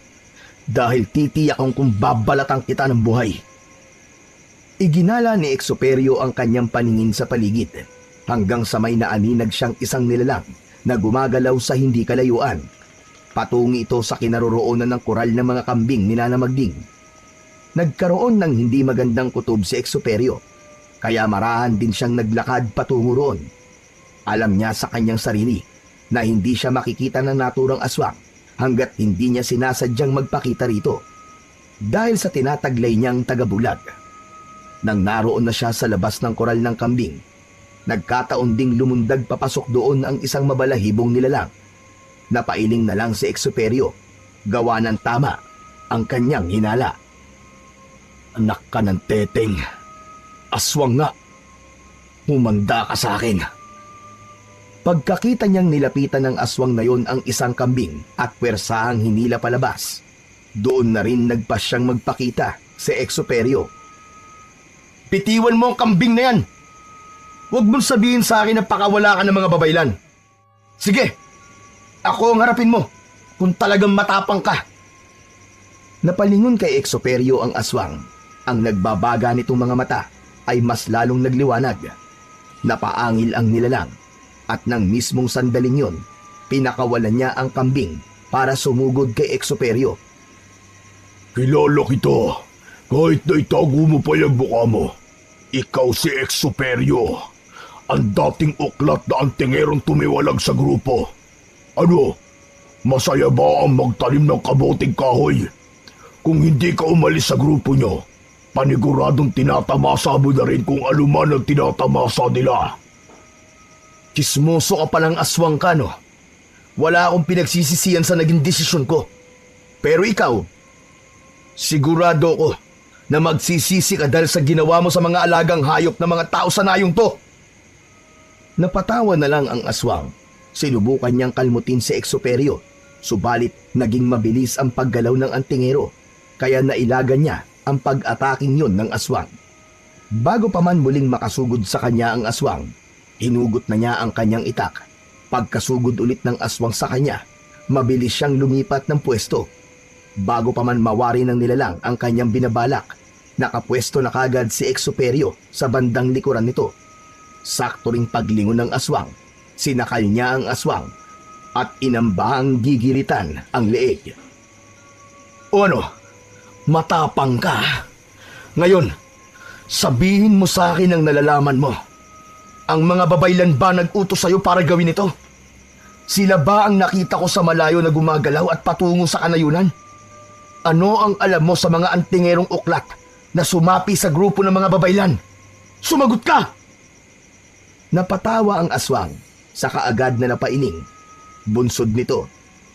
dahil titiyak kung babalatan kita ng buhay. Iginala ni Exuperio ang kanyang paningin sa paligid hanggang sa may naaninag siyang isang nilalang na gumagalaw sa hindi kalayuan. Patungi ito sa kinaroroonan ng koral ng mga kambing ni Nana Magding. Nagkaroon ng hindi magandang kutob si Exuperio, kaya marahan din siyang naglakad patungo roon. Alam niya sa kanyang sarili na hindi siya makikita ng naturang aswang hanggat hindi niya sinasadyang magpakita rito. Dahil sa tinataglay niyang tagabulag. Nang naroon na siya sa labas ng koral ng kambing, nagkataon ding lumundag papasok doon ang isang mabalahibong nilalang. Napailing na lang si Exuperio, gawa ng tama ang kanyang hinala. Anak ka ng teteng. Aswang nga. Humanda ka sa akin. Pagkakita niyang nilapitan ng aswang na yon ang isang kambing at pwersahang hinila palabas, doon na rin nagpasyang magpakita si Exuperio. Bitiwan mo ang kambing na yan. Huwag mong sabihin sa akin na pakawala ka ng mga babaylan. Sige, ako ang harapin mo kung talagang matapang ka. Napalingon kay Exuperio ang aswang. Ang nagbabaga nitong mga mata ay mas lalong nagliwanag. Napaangil ang nilalang at nang mismong sandaling yon, pinakawalan niya ang kambing para sumugod kay Exuperio. Kilala kita. Kahit na itago mo pa yung mukha mo. Ikaw si Exuperio. Ang dating uklat na antingerong tumiwalag sa grupo. Ano? Masaya ba ang magtanim ng kabuting kahoy? Kung hindi ka umalis sa grupo nyo, paniguradong tinatamasa mo na rin kung aluman ang tinatamasa nila. Kismoso ka palang aswang ka, no? Wala akong pinagsisisihan sa naging desisyon ko. Pero ikaw, sigurado ko na magsisisi ka dahil sa ginawa mo sa mga alagang hayop ng mga tao sa nayong to. Napatawa na lang ang aswang. Sinubukan niyang kalmutin si Exuperio, subalit naging mabilis ang paggalaw ng antingero, kaya nailagan niya ang pag-ataking yon ng aswang. Bago pa man muling makasugod sa kanya ang aswang, hinugot na niya ang kanyang itak. Pagkasugod ulit ng aswang sa kanya, mabilis siyang lumipat ng pwesto. Bago pa man mawari ng nilalang ang kanyang binabalak, nakapwesto na kagad si Exuperio sa bandang likuran nito. Sakto ring paglingon ng aswang, sinakal niya ang aswang at inambahang gigilitan ang leeg. O ano? Matapang ka? Ngayon, sabihin mo sa akin ang nalalaman mo. Ang mga babaylan ba nag-utos sa'yo para gawin ito? Sila ba ang nakita ko sa malayo na gumagalaw at patungo sa kanayunan? Ano ang alam mo sa mga antingerong uklat na sumapi sa grupo ng mga babaylan? Sumagot ka! Napatawa ang aswang sa kaagad na napailing. Bunsod nito,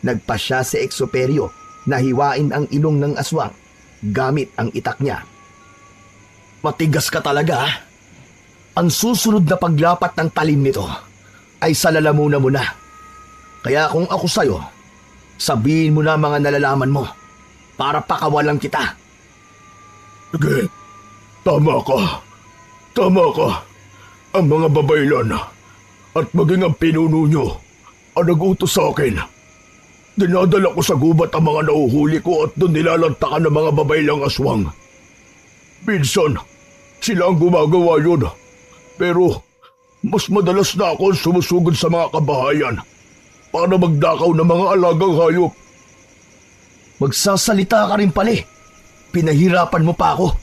nagpasya si Exuperio na hiwain ang ilong ng aswang gamit ang itak niya. Matigas ka talaga, ha? Ang susunod na paglapat ng talim nito ay sa lalamunan mo na. Kaya kung ako sa'yo, sabihin mo na mga nalalaman mo para pakawalan kita. Sige, tama ka. Tama ka. Ang mga babaylan at maging ang pinuno nyo ang nag-utos sa akin. Dinadala ko sa gubat ang mga nauhuli ko at doon nilalantakan ng mga babaylang aswang. Minsan, sila ang gumagawa yun. Pero, mas madalas na ako sumusugod sa mga kabahayan para magdakaw ng mga alagang hayop. Magsasalita ka rin pala. Pinahirapan mo pa ako.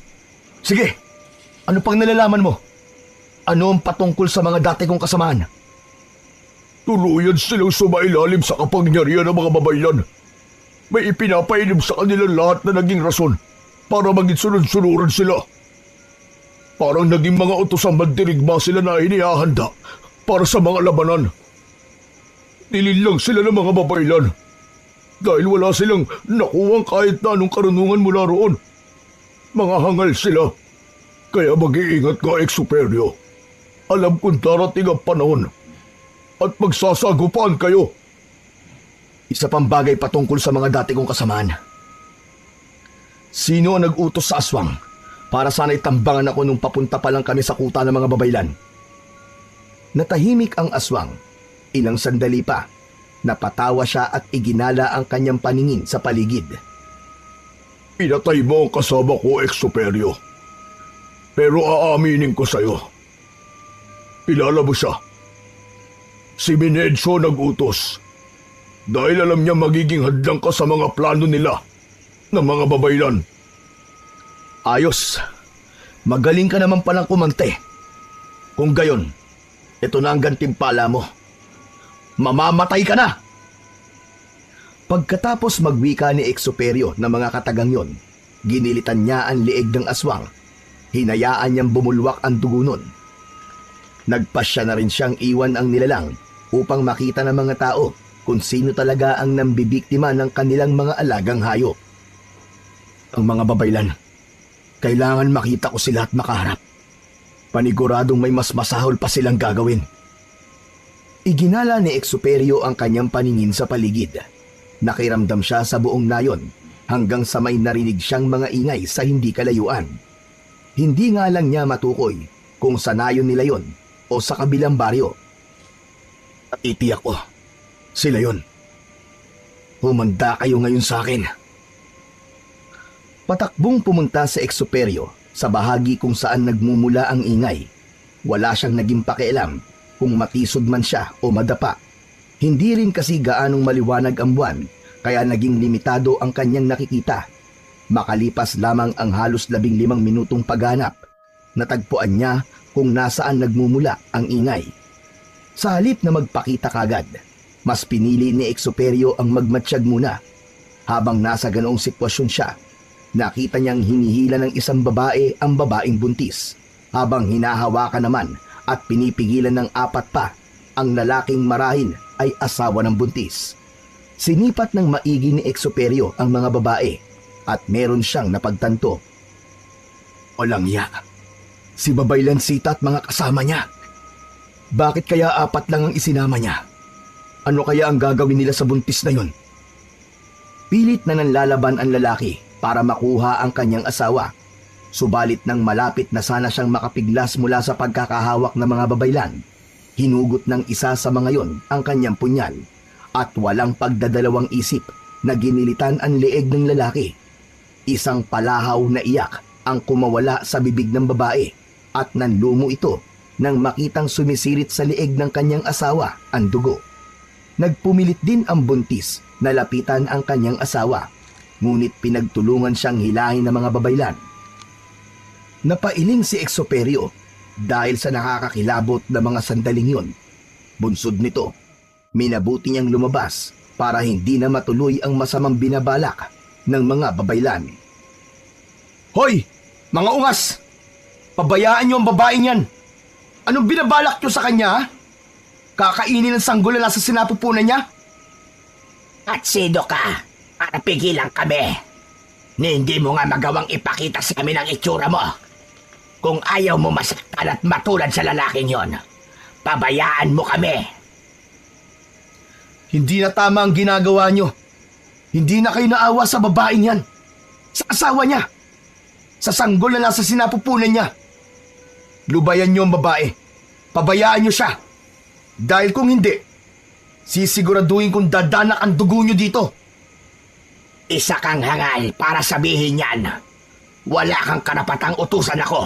Sige, ano pang nalalaman mo? Ano ang patungkol sa mga dati kong kasamahan? Tuluyan silang sumailalim sa kapangyarihan ng mga babaylan. May ipinapainim sa kanila lahat na naging rason para maging sunod-sunuran sila. Parang naging mga utosang mandirigma sila na inihahanda para sa mga labanan. Nililang sila ng mga babaylan dahil wala silang nakuwang kahit na anong karunungan mula roon. Mga hangal sila, kaya mag-iingat ka, Exuperio. Alam kong darating ang panahon at magsasagupaan kayo. Isa pang bagay patungkol sa mga dati kong kasamaan. Sino ang nag-utos sa aswang para sana'y tambangan ako nung papunta pa lang kami sa kuta ng mga babaylan? Natahimik ang aswang. Ilang sandali pa, napatawa siya at iginala ang kanyang paningin sa paligid. Pinatay mo ang kasama ko, Exuperio. Pero aaminin ko sa'yo. Kilala mo siya. Si Minencio nag-utos. Dahil alam niya magiging hadlang ka sa mga plano nila ng mga babaylan. Ayos. Magaling ka naman palang kumante. Kung gayon, ito na ang gantimpala mo. Mamamatay ka na! Pagkatapos magwika ni Exuperio ng mga katagang yon, ginilitan niya ang lieg ng aswang. Hinayaan niyang bumulwak ang dugo nun. Nagpasya na rin siyang iwan ang nilalang upang makita ng mga tao kung sino talaga ang nambibiktima ng kanilang mga alagang hayop. Ang mga babaylan, kailangan makita ko sila at makaharap. Paniguradong may mas masahol pa silang gagawin. Iginala ni Exuperio ang kanyang paningin sa paligid. Nakiramdam siya sa buong nayon hanggang sa may narinig siyang mga ingay sa hindi kalayuan. Hindi nga lang niya matukoy kung sanayon nila yon o sa kabilang baryo. At itiyak ko, sila yon. Humanda kayo ngayon sa akin. Patakbong pumunta sa eksoperyo sa bahagi kung saan nagmumula ang ingay. Wala siyang naging pakialam kung matisod man siya o madapa. Hindi rin kasi gaanong maliwanag ang buwan, kaya naging limitado ang kanyang nakikita. Makalipas lamang ang halos 15 minutong paghanap, natagpuan niya kung nasaan nagmumula ang ingay. Sa halip na magpakita kagad, mas pinili ni eksoperyo ang magmatsyag muna. Habang nasa ganoong sitwasyon siya, nakita niyang hinihila ng isang babae ang babaeng buntis, habang hinahawakan naman at pinipigilan ng 4 pa ang lalaking marahil ay asawa ng buntis. Sinipat ng maigi ni eksoperyo ang mga babae at meron siyang napagtanto. Walang ya. Si Babaylan Sita at mga kasama niya. Bakit kaya 4 lang ang isinama niya? Ano kaya ang gagawin nila sa buntis na yon? Pilit na nanlalaban ang lalaki para makuha ang kanyang asawa. Subalit nang malapit na sana siyang makapiglas mula sa pagkakahawak ng mga babaylan, hinugot ng isa sa mga yon ang kanyang punyal at walang pagdadalawang isip na ginilitan ang leeg ng lalaki. Isang palahaw na iyak ang kumawala sa bibig ng babae at nanlumo ito nang makitang sumisirit sa leeg ng kanyang asawa ang dugo. Nagpumilit din ang buntis na lapitan ang kanyang asawa, ngunit pinagtulungan siyang hilahin ng mga babaylan. Napailing si eksoperyo dahil sa nakakakilabot na mga sandaling yon. Bunsod nito, minabuti niyang lumabas para hindi na matuloy ang masamang binabalak ng mga babaylan. Hoy! Mga ungas! Pabayaan niyo ang babaeng yan! Anong binabalak niyo sa kanya, ha? Kakainin ng sanggol na nasa sinapupunan niya? At sino ka para pigilan kami? Ni hindi mo nga magawang ipakita sa amin ang itsura mo. Kung ayaw mo masaktan at matulad sa lalaking yon, pabayaan mo kami. Hindi na tama ang ginagawa niyo. Hindi na kayo naawa sa babaeng yan. Sa asawa niya. Sa sanggol na nasa sinapupunan niya. Lubayan niyo ang babae. Pabayaan niyo siya. Dahil kung hindi, sisiguraduhin kong dadanak ang dugo niyo dito. Isa kang hangal para sabihin yan. Wala kang karapatang utusan ako.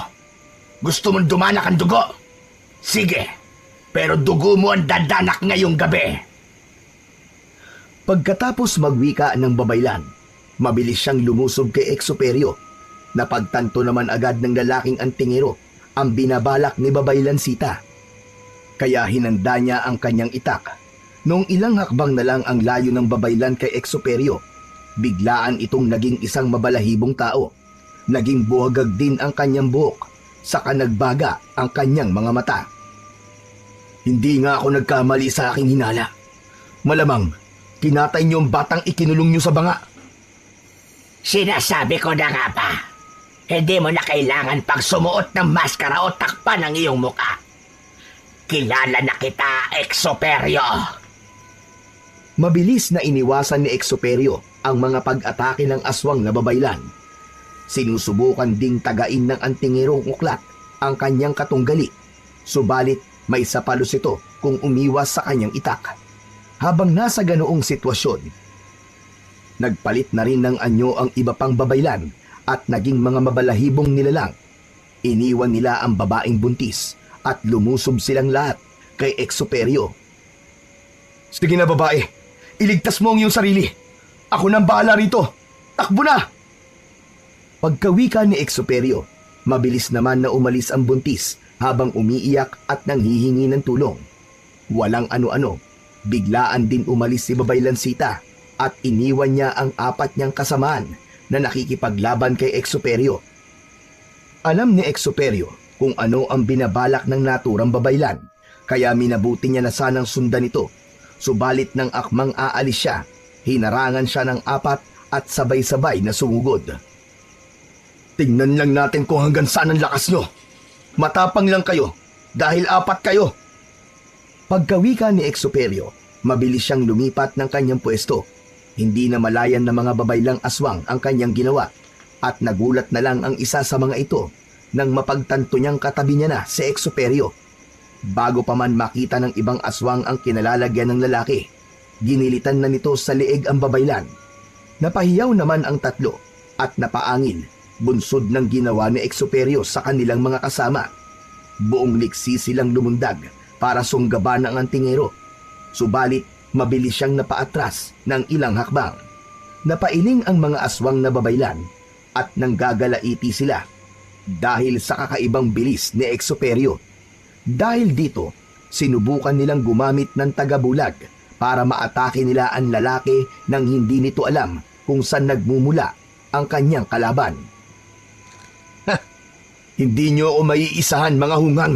Gusto mong dumanak ang dugo? Sige, pero dugo mo ang dadanak ngayong gabi. Pagkatapos magwika ng babaylan, mabilis siyang lumusob kay eksoperyo. Napagtanto naman agad ng lalaking antingero ang binabalak ni Babaylan Sita. Kaya hinanda niya ang kanyang itak. Noong ilang hakbang na lang ang layo ng babaylan kay eksoperyo, biglaan itong naging isang mabalahibong tao. Naging buhagag din ang kanyang buhok, saka nagbaga ang kanyang mga mata. Hindi nga ako nagkamali sa aking hinala. Malamang, kinatay niyo ang batang ikinulong niyo sa banga. Sinasabi ko na nga pa, hindi mo na kailangan pang sumuot ng maskara o takpan ang iyong muka. Kilala na kita, eksoperyo. Mabilis na iniwasan ni eksoperyo ang mga pag-atake ng aswang na babaylan. Sinusubukan ding tagain ng antingerong uklat ang kanyang katunggali, subalit may sapalos ito kung umiwas sa kanyang itak. Habang nasa ganoong sitwasyon, nagpalit na rin ng anyo ang iba pang babaylan at naging mga mabalahibong nilalang. Iniwan nila ang babaeng buntis at lumusob silang lahat kay eksoperyo. Sige na babae, iligtas mo ang iyong sarili. Ako nang bahala rito. Takbo na! Pagkawika ni eksoperyo, mabilis naman na umalis ang buntis habang umiiyak at nanghihingi ng tulong. Walang ano-ano, biglaan din umalis si Babaylan Sita at iniwan niya ang 4 niyang kasamaan na nakikipaglaban kay eksoperyo. Alam ni eksoperyo kung ano ang binabalak ng naturang babaylan, kaya minabuti niya na sanang sundan ito. Subalit nang akmang aalis siya, hinarangan siya ng 4 at sabay-sabay na sumugod. Tingnan lang natin kung hanggang saan ang lakas nyo. Matapang lang kayo dahil 4 kayo. Pagkawika ni eksoperyo, mabilis siyang lumipat ng kanyang pwesto. Hindi na malayan ng mga babaylang aswang ang kanyang ginawa at nagulat na lang ang isa sa mga ito nang mapagtanto niyang katabi niya na si Exuperio. Bago pa man makita ng ibang aswang ang kinalalagyan ng lalaki, ginilitan na nito sa leeg ang babaylan. Napahiyaw naman ang tatlo at napaangil, bunsod ng ginawa ni Exuperio sa kanilang mga kasama. Buong liksi silang lumundag para sunggaban ang antingero. Subalit, mabilis siyang napaatras ng ilang hakbang. Napailing ang mga aswang na babaylan at nanggagalaiti sila dahil sa kakaibang bilis ni Exuperio. Dahil dito, sinubukan nilang gumamit ng tagabulag para maatake nila ang lalaki nang hindi nito alam kung saan nagmumula ang kanyang kalaban. Hindi niyo ako maiisahan, mga hungang,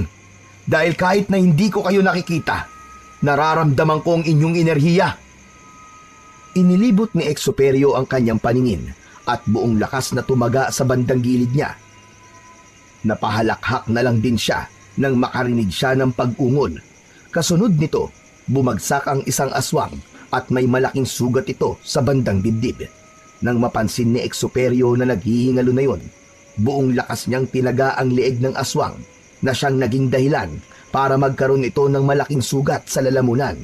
dahil kahit na hindi ko kayo nakikita, nararamdaman ko ang inyong enerhiya. Inilibot ni Exuperio ang kanyang paningin at buong lakas na tumaga sa bandang gilid niya. Napahalakhak na lang din siya nang makarinig siya ng pag-ungol. Kasunod nito, bumagsak ang isang aswang at may malaking sugat ito sa bandang dibdib. Nang mapansin ni Exuperio na naghihingalo na yon, buong lakas niyang tinaga ang leeg ng aswang na siyang naging dahilan para magkaroon ito ng malaking sugat sa lalamunan.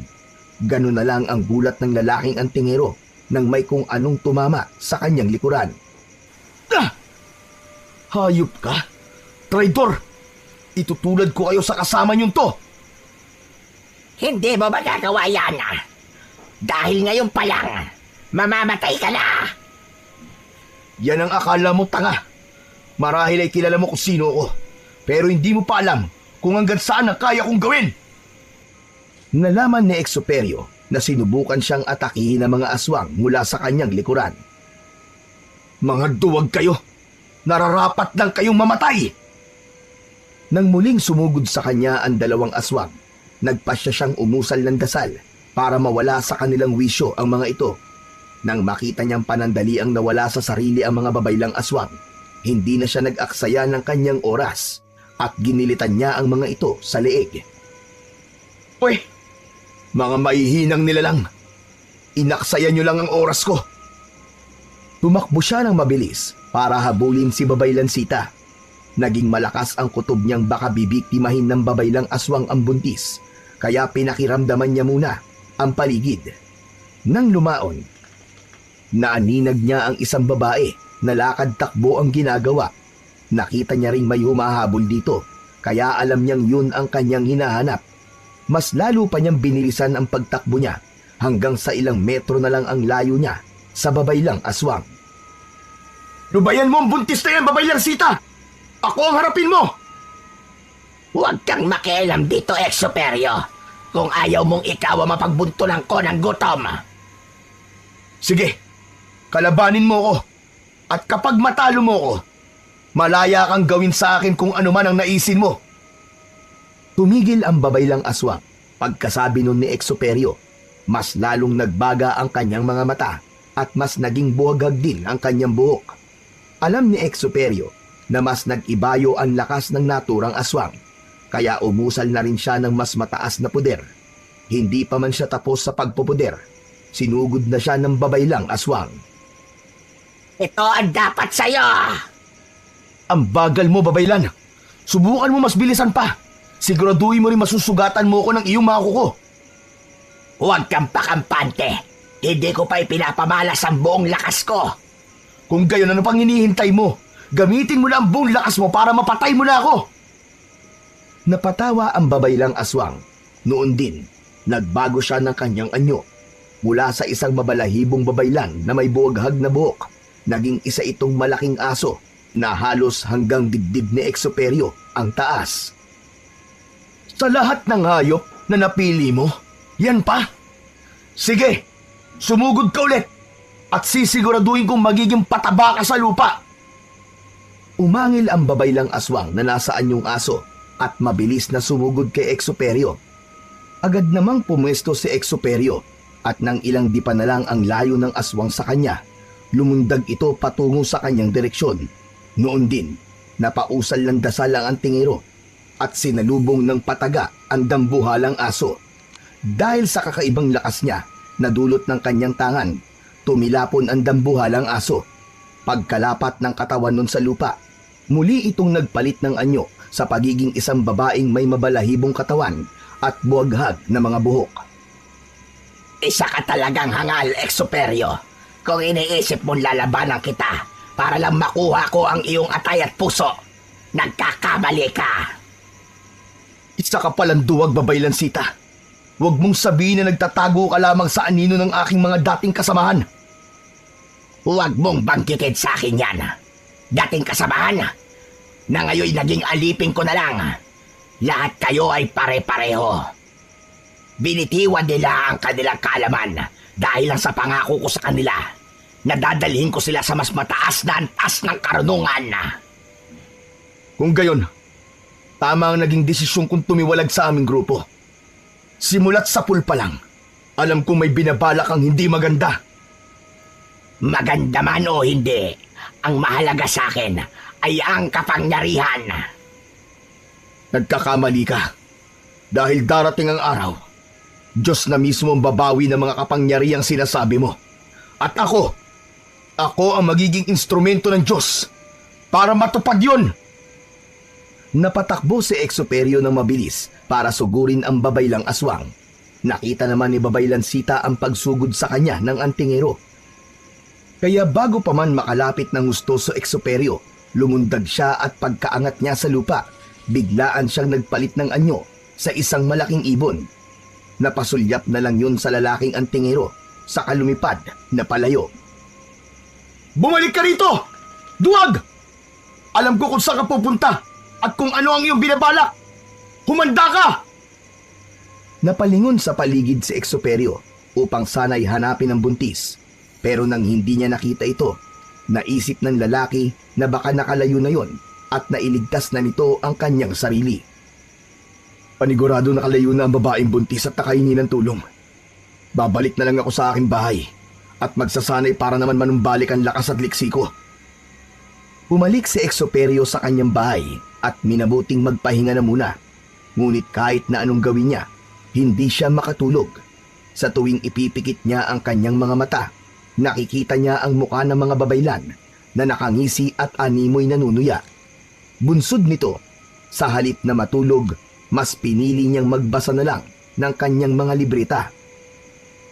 Ganun na lang ang gulat ng lalaking antingero nang may kung anong tumama sa kanyang likuran. Ah! Hayop ka! Traidor! Itutulad ko kayo sa kasama niyong to! Hindi mo magagawa yan. Dahil ngayon pa lang, mamamatay ka na. Yan ang akala mo, tanga. Marahil ay kilala mo kung sino ako, pero hindi mo pa alam kung hanggang saan ang kaya kong gawin. Nalaman ni Exuperio na sinubukan siyang atakihin ng mga aswang mula sa kanyang likuran. Mga duwag kayo! Nararapat lang kayong mamatay! Nang muling sumugod sa kanya ang dalawang aswang, nagpasya siyang umusal ng dasal para mawala sa kanilang wisyo ang mga ito. Nang makita niyang panandali ang nawala sa sarili ang mga babaylang aswang, hindi na siya nag-aksaya ng kanyang oras at ginilitan niya ang mga ito sa leeg. Uy! Mga maihinang nilalang! Inaksaya niyo lang ang oras ko! Tumakbo siya ng mabilis para habulin si Babaylan Sita. Naging malakas ang kutob niyang baka bibiktimahin ng babaylang aswang ang buntis, kaya pinakiramdaman niya muna ang paligid. Nang lumaon, naaninag niya ang isang babae na lakad-takbo ang ginagawa. Nakita niya ring may humahabol dito, kaya alam niyang yun ang kanyang hinahanap. Mas lalo pa niyang binilisan ang pagtakbo niya hanggang sa ilang metro na lang ang layo niya sa babaylang aswang. Lubayan mo ang buntis na yan, Babaylang Sita! Ako ang harapin mo! Huwag kang makialam dito, Exuperio, kung ayaw mong ikaw ang mapagbuntulan ko ng gutom. Sige, kalabanin mo ko. At kapag matalo mo ko, malaya kang gawin sa akin kung ano man ang naisin mo. Tumigil ang babaylang aswang. Pagkasabi nun ni Exuperio, mas lalong nagbaga ang kanyang mga mata at mas naging buwagag din ang kanyang buhok. Alam ni Exuperio na mas nag-ibayo ang lakas ng naturang aswang, kaya umusal na rin siya ng mas mataas na puder. Hindi pa man siya tapos sa pagpupuder, sinugod na siya ng babaylang aswang. Ito ang dapat sa'yo! Ang bagal mo, Babaylan. Subukan mo mas bilisan pa. Siguraduhin mo rin masusugatan mo ko ng iyong mga kuko. Huwag kang pakampante. Hindi ko pa ipinapamalas ang buong lakas ko. Kung gayon, ano pang hinihintay mo? Gamitin mo na ang buong lakas mo para mapatay mo na ako. Napatawa ang babaylang aswang. Noon din, nagbago siya ng kanyang anyo. Mula sa isang mabalahibong babaylan na may buwaghag na buhok, naging isa itong malaking aso na halos hanggang dibdib ni Exuperio ang taas. Sa lahat ng hayop na napili mo, yan pa? Sige, sumugod ka ulit at sisiguraduhin kong magiging pataba ka sa lupa. Umangil ang babaylang aswang na nasa anyong aso at mabilis na sumugod kay Exuperio. Agad namang pumwesto si Exuperio at nang ilang dipa na lang ang layo ng aswang sa kanya, lumundag ito patungo sa kanyang direksyon. Noon din, napausal ng dasal ang antingero at sinalubong ng pataga ang dambuhalang aso. Dahil sa kakaibang lakas niya, nadulot ng kanyang tangan, Tumilapon ang dambuhalang aso. Pagkalapat ng katawan nun sa lupa, muli itong nagpalit ng anyo sa pagiging isang babaeng may mabalahibong katawan at buwaghag na mga buhok. Isa ka talagang hangal, Exuperio. Kung iniisip mong lalabanan kita para lang makuha ko ang iyong atay at puso, nagkakamali ka. Isa ka palang duwag, Babaylansita. Huwag mong sabihin na nagtatago ka lamang sa anino ng aking mga dating kasamahan. Huwag mong bangkitin sa akin yan. Dating kasamahan na ngayon naging alipin ko na lang. Lahat kayo ay pare-pareho. Binitiwan nila ang kanilang kaalaman dahil lang sa pangako ko sa kanila na dadalhin ko sila sa mas mataas na antas ng karunungan. Kung gayon, tama ang naging desisyon kong tumiwalag sa aming grupo. Simulat sa pool pa lang, alam kong may binabalak kang hindi maganda. Maganda man o hindi, ang mahalaga sa akin ay ang kapangyarihan. Nagkakamali ka. Dahil darating ang araw, Diyos na mismo ang babawi ng mga kapangyarihang sinasabi mo. At ako ang magiging instrumento ng Diyos para matupad yun. Napatakbo si Exuperio ng mabilis para sugurin ang babaylang aswang. Nakita naman ni Babaylansita ang pagsugod sa kanya ng antingero. Kaya bago pa man makalapit ng gustoso Exuperio, lumundag siya at pagkaangat niya sa lupa, biglaan siyang nagpalit ng anyo sa isang malaking ibon. Napasulyap na lang yun sa lalaking antingero sa kalumipad na palayo. Bumalik ka rito! Duwag! Alam ko kung saan ka pupunta at kung ano ang iyong binabalak. Humanda ka! Napalingon sa paligid si Exuperio upang sana'y hanapin ang buntis. Pero nang hindi niya nakita ito, naisip ng lalaki na baka nakalayo na yon at nailigtas na nito ang kanyang sarili. Panigurado nakalayo na ang babaeng buntis at nakahingi ng tulong. Babalik na lang ako sa aking bahay at magsasanay para naman manumbalik ang lakas at liksi ko. Bumalik si Exuperio sa kanyang bahay at minabuting magpahinga na muna. Ngunit kahit na anong gawin niya, hindi siya makatulog. Sa tuwing ipipikit niya ang kanyang mga mata, nakikita niya ang mukha ng mga babaylan na nakangisi at animoy nanunuya. Bunsod nito, sa halip na matulog, mas pinili niyang magbasa na lang ng kanyang mga libreta.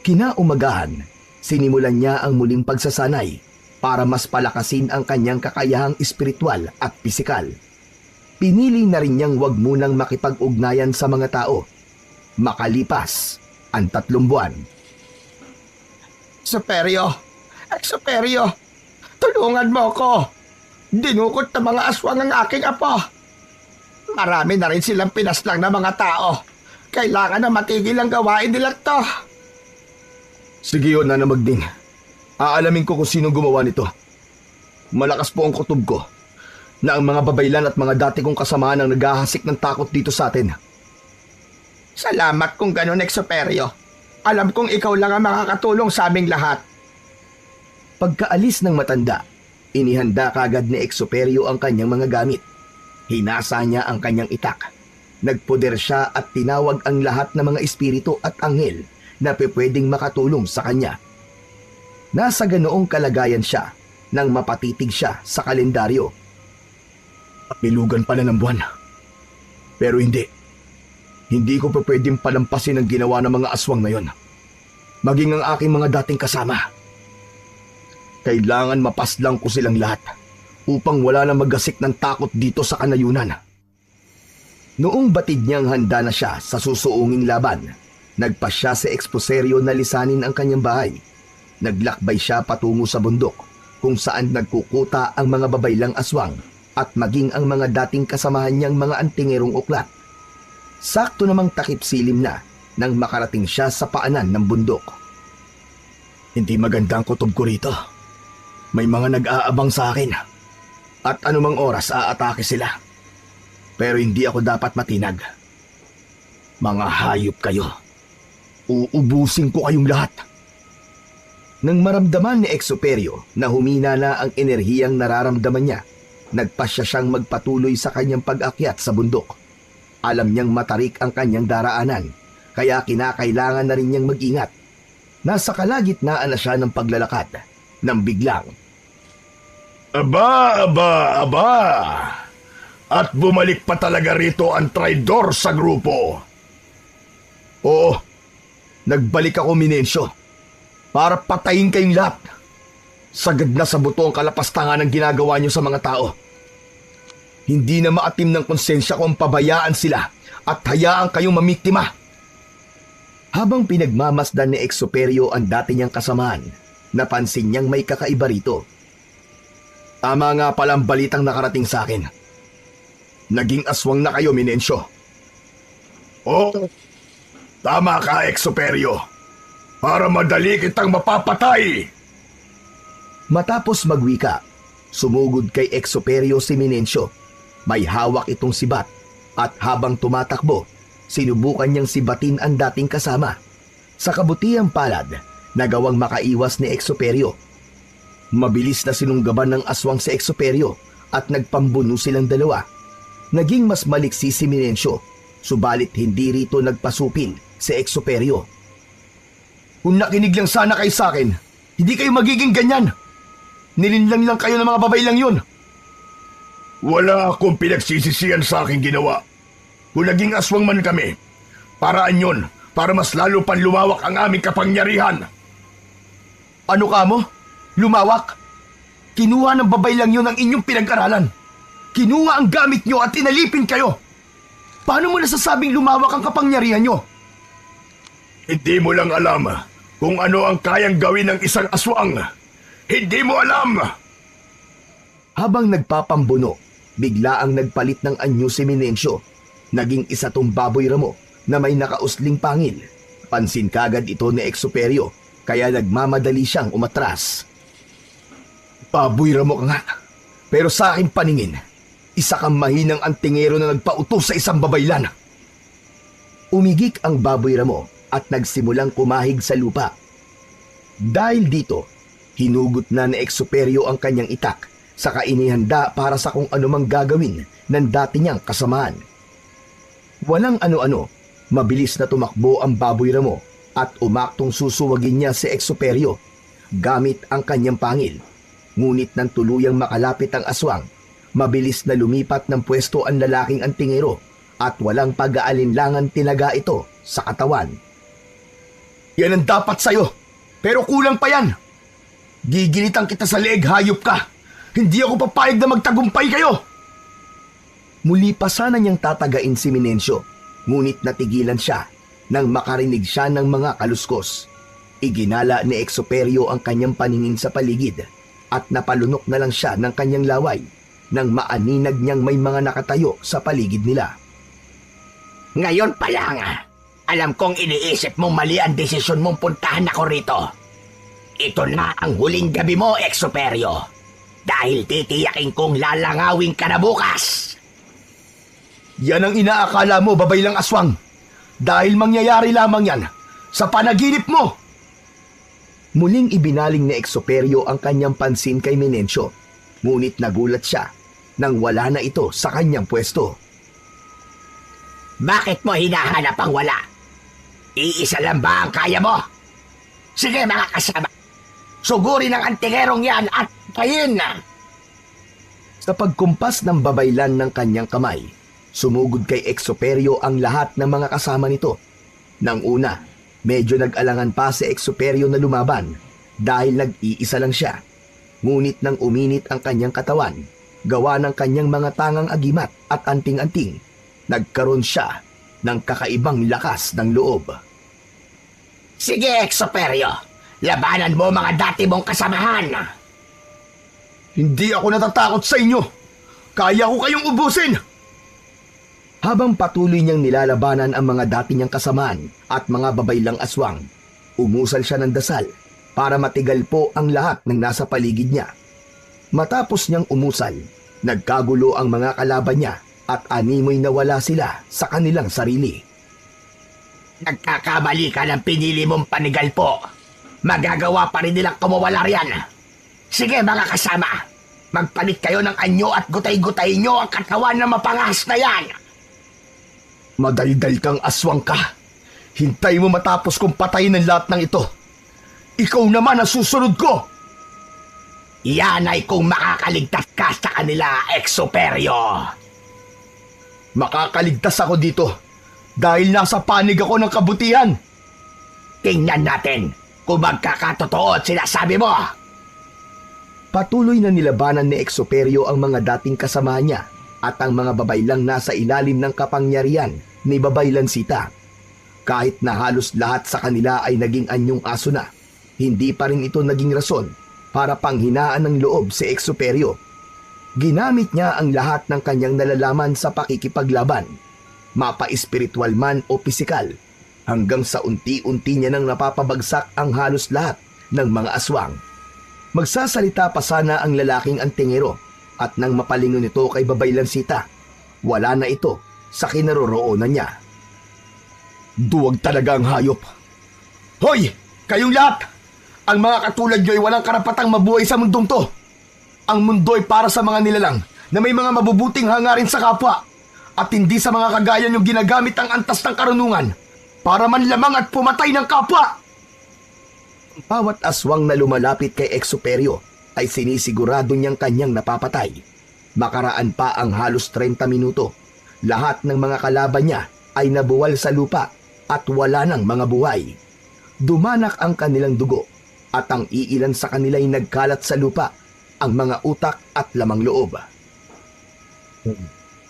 Kinaumagahan, sinimulan niya ang muling pagsasanay para mas palakasin ang kanyang kakayahang espiritual at pisikal. Pinili na rin niyang wag munang makipag-ugnayan sa mga tao. Makalipas ang 3 buwan. Exuperio, tulungan mo ko. Dinukot ng mga aswang ang aking apo. Marami na rin silang pinaslang na mga tao. Kailangan na matigil ang gawain nila to. Sige yun, Nana Magding. Aalamin ko kung sino gumawa nito. Malakas po ang kutob ko na ang mga babaylan at mga dati kong kasamaan ang naghahasik ng takot dito sa atin. Salamat kung ganun, Exuperio. Alam kong ikaw lang ang makakatulong sa aming lahat. Pagkaalis ng matanda, inihanda kagad ni Exuperio ang kanyang mga gamit. Hinasa niya ang kanyang itak. Nagpoder siya at tinawag ang lahat ng mga espiritu at anghel na pwedeng makatulong sa kanya. Nasa ganoong kalagayan siya nang mapatitig siya sa kalendaryo. Bilugan pala ng buwan. Pero hindi. Hindi ko pa pwedeng palampasin ang ginawa ng mga aswang na yon. Maging ang aking mga dating kasama. Kailangan mapaslang ko silang lahat upang wala na magasik ng takot dito sa kanayunan. Noong batid niyang handa na siya sa susuunging laban, nagpasya si Exuperio na lisanin ang kanyang bahay. Naglakbay siya patungo sa bundok kung saan nagkukuta ang mga babaylang aswang at maging ang mga dating kasamahan niyang mga antingerong uklat. Sakto namang takip silim na nang makarating siya sa paanan ng bundok. Hindi maganda ang kutob ko rito. May mga nag-aabang sa akin at anumang oras aatake sila. Pero hindi ako dapat matinag. Mga hayop kayo. Uubusin ko kayong lahat. Nang maramdaman ni Exuperio na humina na ang enerhiyang nararamdaman niya, nagpasya siyang magpatuloy sa kanyang pag-akyat sa bundok. Alam niyang matarik ang kanyang daraanan, kaya kinakailangan na rin niyang mag-ingat. Nasa kalagitnaan na siya ng paglalakad nang biglang Aba, aba, aba! At bumalik pa talaga rito ang traidor sa grupo. Oo, nagbalik ako, Minensyo, para patayin kayong lahat. Sagad na sa buto ang kalapastangan ng ginagawa niyo sa mga tao. Hindi na maatim ng konsensya ko ang pabayaan sila at hayaan kayong mamiktima. Habang pinagmamasdan ni Exuperio ang dati niyang kasamaan, napansin niyang may kakaiba rito. Tama nga pala ang balitang nakarating sa akin. Naging aswang na kayo, Minensyo. Oh, tama ka, Exuperio. Para madali kitang mapapatay. Matapos magwika, sumugod kay Exuperio si Minensyo. May hawak itong sibat at habang tumatakbo, sinubukan niyang sibatin ang dating kasama. Sa kabutihang palad, nagawang makaiwas ni Exuperio. Mabilis na sinunggaban ng aswang si Exuperio at nagpambuno silang dalawa. Naging mas maliksi si Minensyo, subalit hindi rito nagpasupil si Exuperio. Kung nakinig lang sana kayo sa akin, hindi kayo magiging ganyan. Nilinlang lang kayo ng mga babay lang yun. Wala akong pinagsisisihan sa aking ginawa. Kung naging aswang man kami, paraan yun para mas lalo pang lumawak ang aming kapangyarihan. Ano ka mo? Lumawak? Kinuha ng babay lang yun ang inyong pinag-aralan. Kinuha ang gamit nyo at inalipin kayo. Paano mo nasasabing lumawak ang kapangyarihan nyo? Hindi mo lang alam kung ano ang kayang gawin ng isang aswang. Hindi mo alam! Habang nagpapambuno, bigla ang nagpalit ng anyo si Minensyo. Naging isa tong baboy ramo na may nakausling pangil. Pansin kagad ito ni Exuperio, kaya nagmamadali siyang umatras. Baboy ramo ka nga, pero sa aking paningin, isa kang mahinang antingero na nagpautos sa isang babaylan. Umigik ang baboy ramo at nagsimulang kumahig sa lupa. Dahil dito, hinugot na ni Exuperio ang kanyang itak, saka inihanda para sa kung anumang gagawin ng dati niyang kasamaan. Walang ano-ano, mabilis na tumakbo ang baboy ramo at umaktong susuwagin niya si Exuperio gamit ang kanyang pangil. Ngunit nang tuluyang makalapit ang aswang, mabilis na lumipat ng pwesto ang lalaking antingero at walang pag-aalinlangan tinaga ito sa katawan. Yan ang dapat sa'yo, pero kulang pa yan. Gigilitan kita sa leeg, hayop ka. Hindi ako papayag na magtagumpay kayo. Muli pa sana niyang tatagain si Minensyo, ngunit natigilan siya nang makarinig siya ng mga kaluskos. Iginala ni Exuperio ang kanyang paningin sa paligid at napalunok na lang siya ng kanyang laway nang maaninag niyang may mga nakatayo sa paligid nila. Ngayon pa lang, alam kong iniisip mong mali ang desisyon mong puntahan ako rito. Ito na ang huling gabi mo, Exuperio. Dahil titiyakin kong lalangawin ka na bukas. Yan ang inaakala mo, babaylang aswang. Dahil mangyayari lamang yan sa panaginip mo. Muling ibinaling ni Exuperio ang kanyang pansin kay Minensyo, ngunit nagulat siya nang wala na ito sa kanyang pwesto. Bakit mo hinahanap ang wala? Iisa lang ba ang kaya mo? Sige mga kasama, sugurin ang antingerong yan at tayin na. Sa pagkumpas ng babaylan ng kanyang kamay, sumugod kay Exuperio ang lahat ng mga kasama nito. Nang una, medyo nag-alangan pa si Exuperio na lumaban dahil nag-iisa lang siya. Ngunit nang uminit ang kanyang katawan, gawa ng kanyang mga tangang agimat at anting-anting, nagkaroon siya ng kakaibang lakas ng loob. Sige Exuperio, labanan mo mga dati mong kasamahan. Hindi ako natatakot sa inyo. Kaya ko kayong ubusin. Habang patuloy niyang nilalabanan ang mga dati niyang kasamaan at mga babaylang aswang, umusal siya ng dasal para matigal po ang lahat ng nasa paligid niya. Matapos niyang umusal, nagkagulo ang mga kalaban niya at animoy nawala sila sa kanilang sarili. Nagkakamali ka ng pinili mong panigal po. Magagawa pa rin nilang kumawala riyan. Sige mga kasama, magpalit kayo ng anyo at gutay-gutay nyo ang katawan na mapangahas na yan. Madaldal kang aswang ka. Hintay mo matapos kong patayin ang lahat ng ito. ikaw naman ang susunod ko. Yan ay kung makakaligtas ka sa kanila, Exoperio. Makakaligtas ako dito dahil nasa panig ako ng kabutihan. Tingnan natin kung magkakatotoo at sinasabi mo. Patuloy na nilabanan ni Exoperio ang mga dating kasama niya at ang mga babaylang nasa ilalim ng kapangyarihan ni Babay Lansita. Kahit na halos lahat sa kanila ay naging anyong aso na, hindi pa rin ito naging rason para panghinaan ng loob si Exoperio. Ginamit niya ang lahat ng kanyang nalalaman sa pakikipaglaban, mapa-espiritual man o pisikal, hanggang sa unti-unti niya nang napapabagsak ang halos lahat ng mga aswang. Magsasalita pa sana ang lalaking antingero at nang mapalingon ito kay Babay Lansita, wala na ito sa kinaroroonan niya. Duwag talaga ang hayop. Hoy! Kayong lahat! Ang mga katulad nyo ay walang karapatang mabuhay sa mundong to. Ang mundo ay para sa mga nilalang na may mga mabubuting hangarin sa kapwa at hindi sa mga kagaya nyong ginagamit ang antas ng karunungan para manlamang at pumatay ng kapwa. Bawat aswang na lumalapit kay Exoperio ay sinisigurado niyang kanyang napapatay. Makaraan pa ang halos 30 minuto, lahat ng mga kalaban niya ay nabuwal sa lupa at wala ng mga buhay. Dumanak ang kanilang dugo at ang iilan sa kanila ay nagkalat sa lupa, ang mga utak at lamang loob.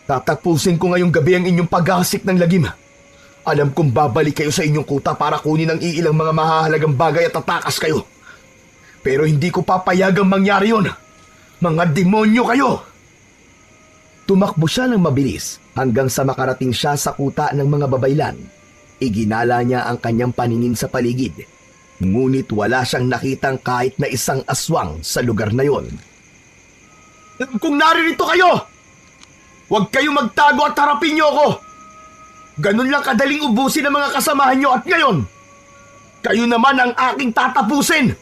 Tatapusin ko ngayong gabi ang inyong paghahasik ng lagim. Alam kong babalik kayo sa inyong kuta para kunin ang iilang mga mahahalagang bagay at tatakas kayo. Pero hindi ko papayagang mangyari yun. Mga demonyo kayo! Tumakbo siya ng mabilis hanggang sa makarating siya sa kuta ng mga babaylan. Iginala niya ang kanyang paningin sa paligid. Ngunit wala siyang nakitang kahit na isang aswang sa lugar na yon. Kung naririto kayo, huwag kayong magtago at harapin niyo ako. Ganun lang kadaling ubusin ang mga kasamahan niyo at ngayon, kayo naman ang aking tatapusin.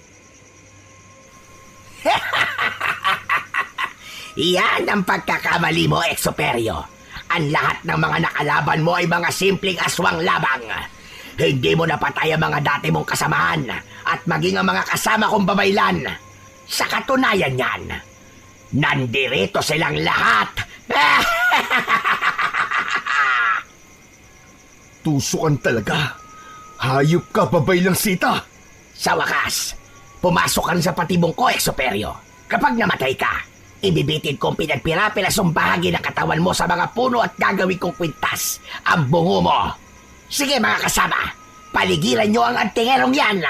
Yan ang pagkakamali mo, Exoperio. Ang lahat ng mga nakalaban mo ay mga simpleng aswang labang. Hindi mo napatay ang mga dati mong kasamahan at maging ang mga kasama kong babaylan. Sa katunayan yan, nandirito silang lahat. Tusukan talaga. Hayop ka, Babay Lansita. Sa wakas, pumasok ka rin sa patibong ko, Exoperio. Kapag namatay ka, ibibitid kong pinagpira-pirasong bahagi ng katawan mo sa mga puno at gagawin kong kwintas ang bungo mo. Sige mga kasama, paligiran nyo ang antingerong yan.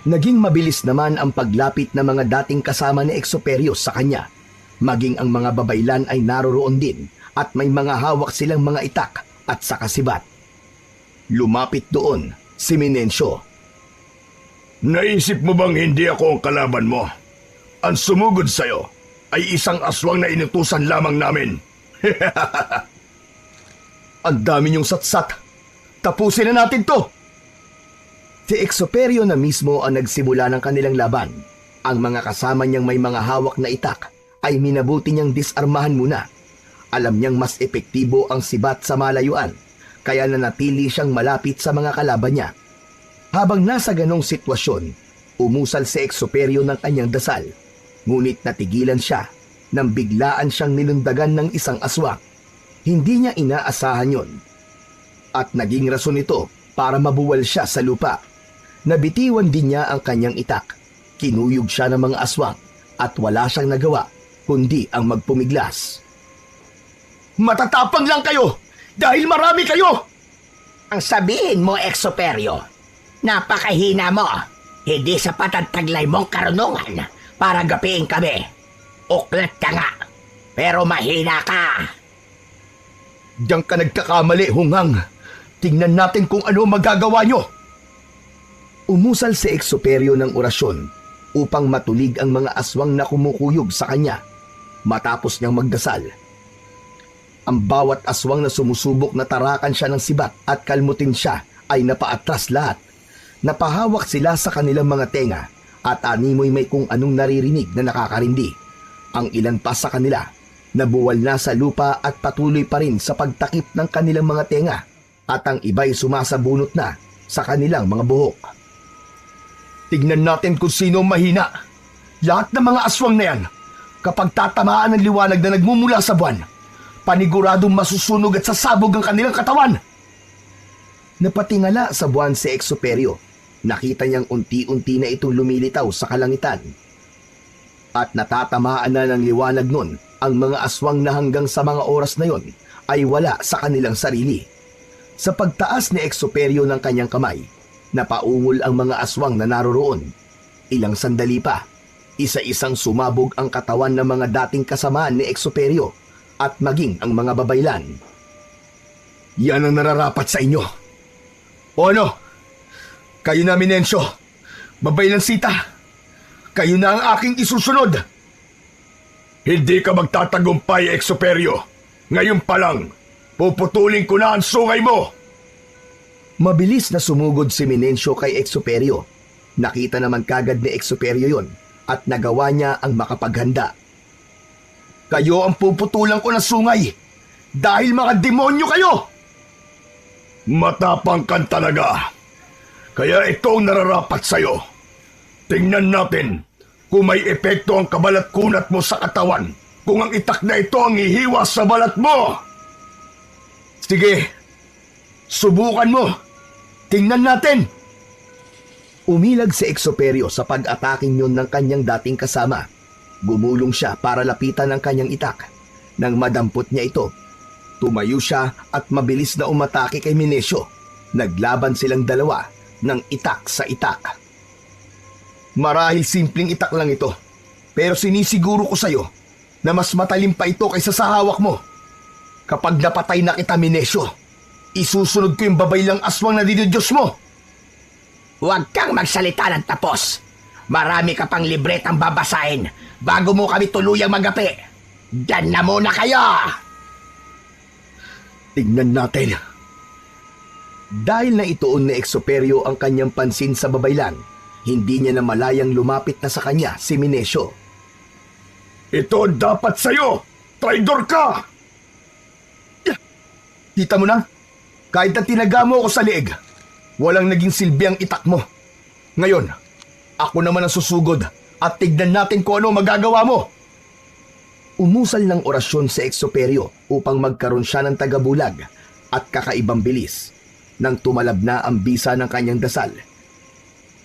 Naging mabilis naman ang paglapit ng mga dating kasama ni Exoperio sa kanya. Maging ang mga babaylan ay naroroon din at may mga hawak silang mga itak at sakasibat. Lumapit doon si Minencio. Naisip mo bang hindi ako ang kalaban mo? Ang sumugod sa'yo ay isang aswang na inutusan lamang namin. Ang dami niyong satsat. Tapusin na natin to! Si Exoperio na mismo ang nagsimula ng kanilang laban. Ang mga kasama niyang may mga hawak na itak ay minabuti niyang disarmahan muna. Alam niyang mas epektibo ang sibat sa malayuan, kaya nanatili siyang malapit sa mga kalaban niya. Habang nasa ganong sitwasyon, umusal si Exoperio ng kanyang dasal. Ngunit natigilan siya nang biglaan siyang nilundagan ng isang aswang. Hindi niya inaasahan yon. At naging rason ito para mabuwal siya sa lupa. Nabitiwan din niya ang kanyang itak. Kinuyog siya ng mga aswang at wala siyang nagawa kundi ang magpumiglas. Matatapang lang kayo dahil marami kayo! Ang sabihin mo, Exoperio, napakahina mo. Hindi sapat ang taglay mong karunungan para gapiin kami. Uklat ka nga, pero mahina ka. Diyan ka nagkakamali, Hungang. Tingnan natin kung ano magagawa nyo. Umusal si Exoperio ng orasyon upang matulig ang mga aswang na kumukuyog sa kanya. Matapos niyang magdasal, ang bawat aswang na sumusubok na tarakan siya ng sibat at kalmutin siya ay napaatras lahat. Napahawak sila sa kanilang mga tenga at animoy may kung anong naririnig na nakakarindi. Ang ilan pa sa kanila nabuwal na sa lupa at patuloy pa rin sa pagtakip ng kanilang mga tenga at ang iba'y sumasabunot na sa kanilang mga buhok. Tignan natin kung sino ang mahina. Lahat ng mga aswang na yan, kapag tatamaan ng liwanag na nagmumula sa buwan, paniguradong masusunog at sasabog ang kanilang katawan. Napatingala sa buwan si Exuperio. Nakita niyang unti-unti na itong lumilitaw sa kalangitan. At natatamaan na ng liwanag nun ang mga aswang na hanggang sa mga oras na yon ay wala sa kanilang sarili. Sa pagtaas ni Exuperio ng kanyang kamay, napaungol ang mga aswang na naroroon. Ilang sandali pa, isa-isang sumabog ang katawan ng mga dating kasamaan ni Exuperio at maging ang mga babaylan. Yan ang nararapat sa inyo. O ano? Kayo na, Minencio. Babaylan Sita. Kayo na ang aking isusunod. Hindi ka magtatagumpay, Exuperio. Ngayon pa lang, puputulin ko na ang sungay mo. Mabilis na sumugod si Minencio kay Exuperio. Nakita naman kagad ni Exuperio yon at nagawa niya ang makapaghanda. Kayo ang puputulan ko ng sungay dahil mga demonyo kayo. Matapang kan talaga. Kaya ito ang nararapat sa'yo. Tingnan natin kung may epekto ang kabalat kunat mo sa katawan kung ang itak na ito ang hihiwa sa balat mo. Sige, subukan mo. Tingnan natin. Umilag si Exuperio sa pag-ataking yun ng kanyang dating kasama. Gumulong siya para lapitan ang kanyang itak. Nang madampot niya ito, tumayo siya at mabilis na umatake kay Minencio. Naglaban silang dalawa ng itak sa itak. Marahil simpleng itak lang ito, pero sinisiguro ko sa'yo na mas matalim pa ito kaysa sa hawak mo. Kapag napatay na kita, Minencio, isusunod ko yung babaylang aswang na dinidiyos mo. Huwag kang magsalita ng tapos. Marami ka pang libretang babasahin bago mo kami tuluyang magapi. Diyan na muna kayo! Tignan natin. Dahil na ituon ni Exuperio ang kanyang pansin sa babaylan, hindi niya na malayang lumapit na sa kanya si Minencio. Ito ang dapat sa'yo! Traidor ka! Kita mo na? Kahit na tinaga mo ako sa liig, walang naging silbi ang itak mo. Ngayon, ako naman ang susugod at tignan natin kung ano magagawa mo. Umusal ng orasyon si Exuperio upang magkaroon siya ng tagabulag at kakaibang bilis. Nang tumalab na ang bisa ng kanyang dasal,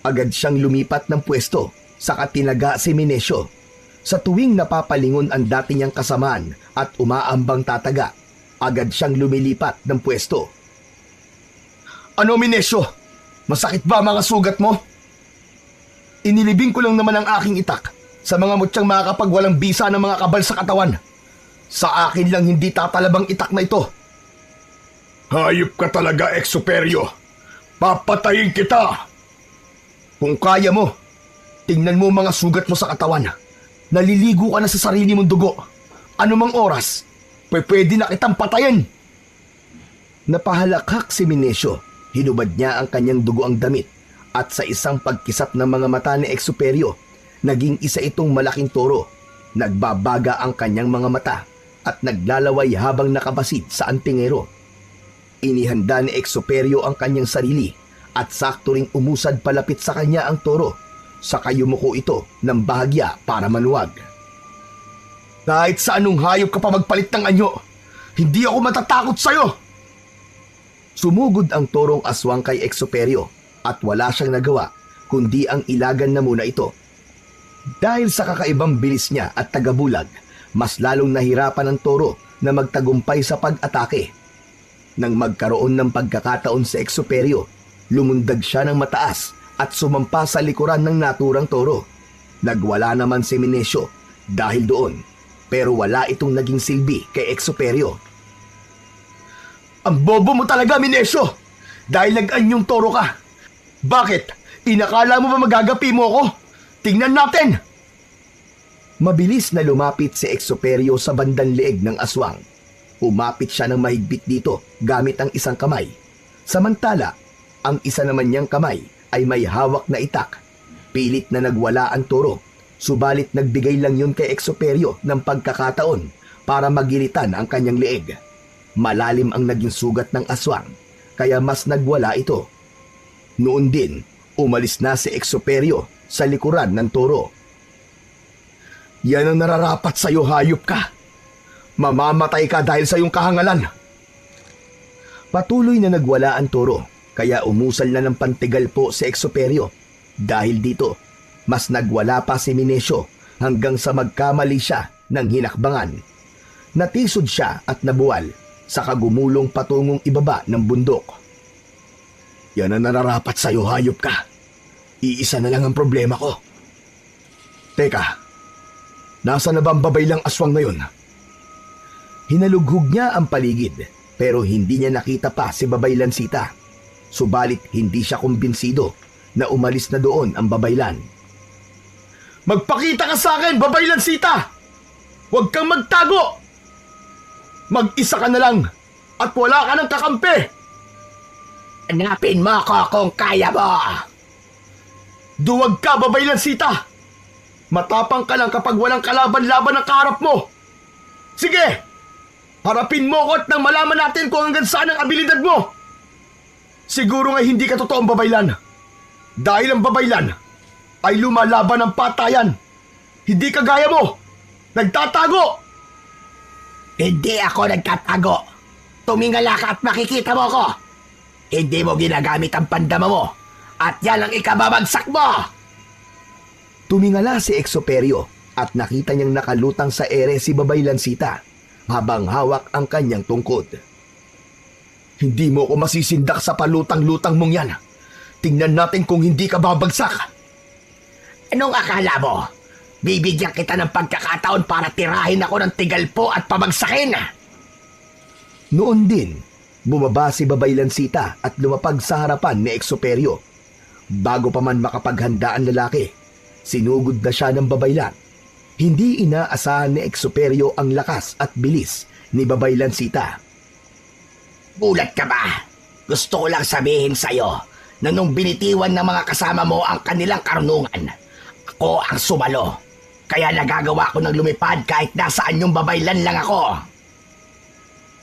agad siyang lumipat ng pwesto sa katinaga si Minencio. Sa tuwing napapalingon ang dati niyang kasamaan at umaambang tataga, agad siyang lumilipat ng pwesto. Ano, Minencio? Masakit ba mga sugat mo? Inilibing ko lang naman ang aking itak sa mga mutyang makakapagwalang bisa ng mga kabal sa katawan. Sa akin lang hindi tatalabang itak na ito. Hayop ka talaga, Exuperio. Papatayin kita! Kung kaya mo, tingnan mo mga sugat mo sa katawan. Naliligo ka na sa sarili mong dugo. Anumang oras, pwede na kitang patayin. Napahalakhak si Minencio. Hinubad niya ang kanyang dugoang damit at sa isang pagkisap ng mga mata ni Exuperio, naging isa itong malaking toro. Nagbabaga ang kanyang mga mata at naglalaway habang nakabasid sa antingero. Inihanda ni Exuperio ang kanyang sarili at sakto ring umusad palapit sa kanya ang toro. Saka yumuko ito ng bahagya para manuwag. Kahit sa anong hayop ka pa magpalit ng anyo, hindi ako matatakot sa'yo! Sumugod ang torong aswang kay Exuperio at wala siyang nagawa kundi ang ilagan na muna ito. Dahil sa kakaibang bilis niya at tagabulag, mas lalong nahirapan ang toro na magtagumpay sa pag-atake. Nang magkaroon ng pagkakataon sa Exuperio, lumundag siya ng mataas at sumampa sa likuran ng naturang toro. Nagwala naman si Minencio dahil doon, pero wala itong naging silbi kay Exuperio. Ang bobo mo talaga, Minencio! Dahil nag-anyong toro ka. Bakit? Inakala mo ba magagapi mo ako? Tingnan natin! Mabilis na lumapit si Exuperio sa bandang leeg ng aswang. Umapit siya ng mahigpit dito gamit ang isang kamay. Samantala, ang isa naman niyang kamay ay may hawak na itak. Pilit na nagwala ang toro, subalit nagbigay lang yun kay Exuperio ng pagkakataon para magilitan ang kanyang leeg. Malalim ang naging sugat ng aswang, kaya mas nagwala ito. Noon din, Umalis na si Exoperio sa likuran ng toro. Yan ang nararapat sa'yo, hayop ka. Mamamatay ka dahil sa iyong kahangalan. Patuloy na nagwala ang toro, kaya umusal na ng pantigal po si Exoperio. Dahil dito, mas nagwala pa si Minesio hanggang sa magkamali siya ng hinakbangan. Natisod siya at nabuwal sa kagumulong patungong ibaba ng bundok. Yan ang nararapat sa'yo, hayop ka. Iisa na lang ang problema ko. Teka, nasa na ba ang babaylang aswang ngayon? Hinalughog niya ang paligid pero hindi niya nakita pa si Babaylan Sita. Subalit hindi siya kumbinsido na umalis na doon ang babaylan. Magpakita ka sa akin, Babaylan Sita! Huwag kang magtago! Mag-isa ka na lang at wala ka ng kakampi! Hanapin mo ako kung kaya mo! Duwag ka, Babaylan Sita! Matapang ka lang kapag walang kalaban-laban ang kaharap mo! Sige! Harapin mo ko at nang malaman natin kung hanggang saan ang abilidad mo! Siguro nga hindi ka totoong babaylan. Dahil ang babaylan ay lumalaban ng patayan. Hindi kagaya mo! Nagtatago! Hindi ako nagtatago. Tumingala ka at makikita mo ko. Hindi mo ginagamit ang pandama mo. At yan ang ikababagsak mo! Tumingala si Exoperio at nakita niyang nakalutang sa ere si Babaylan Sita habang hawak ang kanyang tungkod. Hindi mo ko masisindak sa palutang-lutang mong yan. Tingnan natin kung hindi ka babagsak. Anong akala mo? Bibigyan kita ng pagkakataon para tirahin ako ng tigalpo at pabagsakin. Noon din, bumaba si Babaylan Sita at lumapag sa harapan ni Exoperio. Bago pa man makapaghanda ang lalaki, sinugod na siya ng babaylan. Hindi inaasahan ni Exoperio ang lakas at bilis ni Babaylan Sita. Gulat ka ba? Gusto ko lang sabihin sa'yo na nung binitiwan ng mga kasama mo ang kanilang karunungan, ako ang sumalo. Kaya nagagawa ko ng lumipad kahit nasaan yung babaylan lang ako.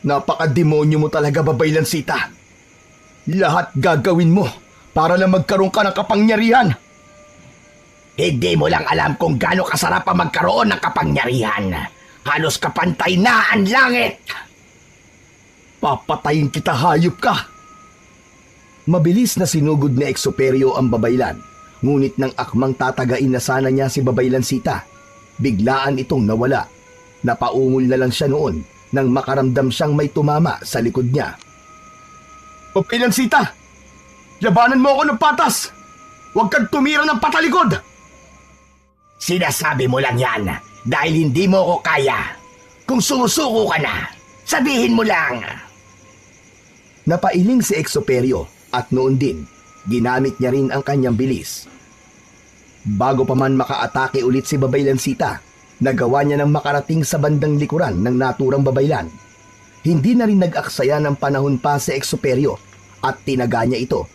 Napaka-demonyo mo talaga, Babaylan Sita. Lahat gagawin mo para lang magkaroon ka ng kapangyarihan. Hindi mo lang alam kung gaano kasarap ang magkaroon ng kapangyarihan. Halos kapantay na ang langit. Papatayin kita, hayop ka! Mabilis na sinugod ni Exoperio ang babaylan, ngunit nang akmang tatagain na sana niya si Babaylan Sita, biglaan itong nawala. Napaungol na lang siya noon nang makaramdam siyang may tumama sa likod niya. Babaylan Sita! Labanan mo ako ng patas! Huwag kang tumira ng patalikod! Sinasabi mo lang yan dahil hindi mo ko kaya. Kung sumusuko ka na, sabihin mo lang. Napailing si Exoperio at noon din, ginamit niya rin ang kanyang bilis. Bago pa man makaatake ulit si Babaylan Sita, nagawa niya ng makarating sa bandang likuran ng naturang babaylan. Hindi na rin nag-aksaya ng panahon pa si Exoperio at tinaga niya ito.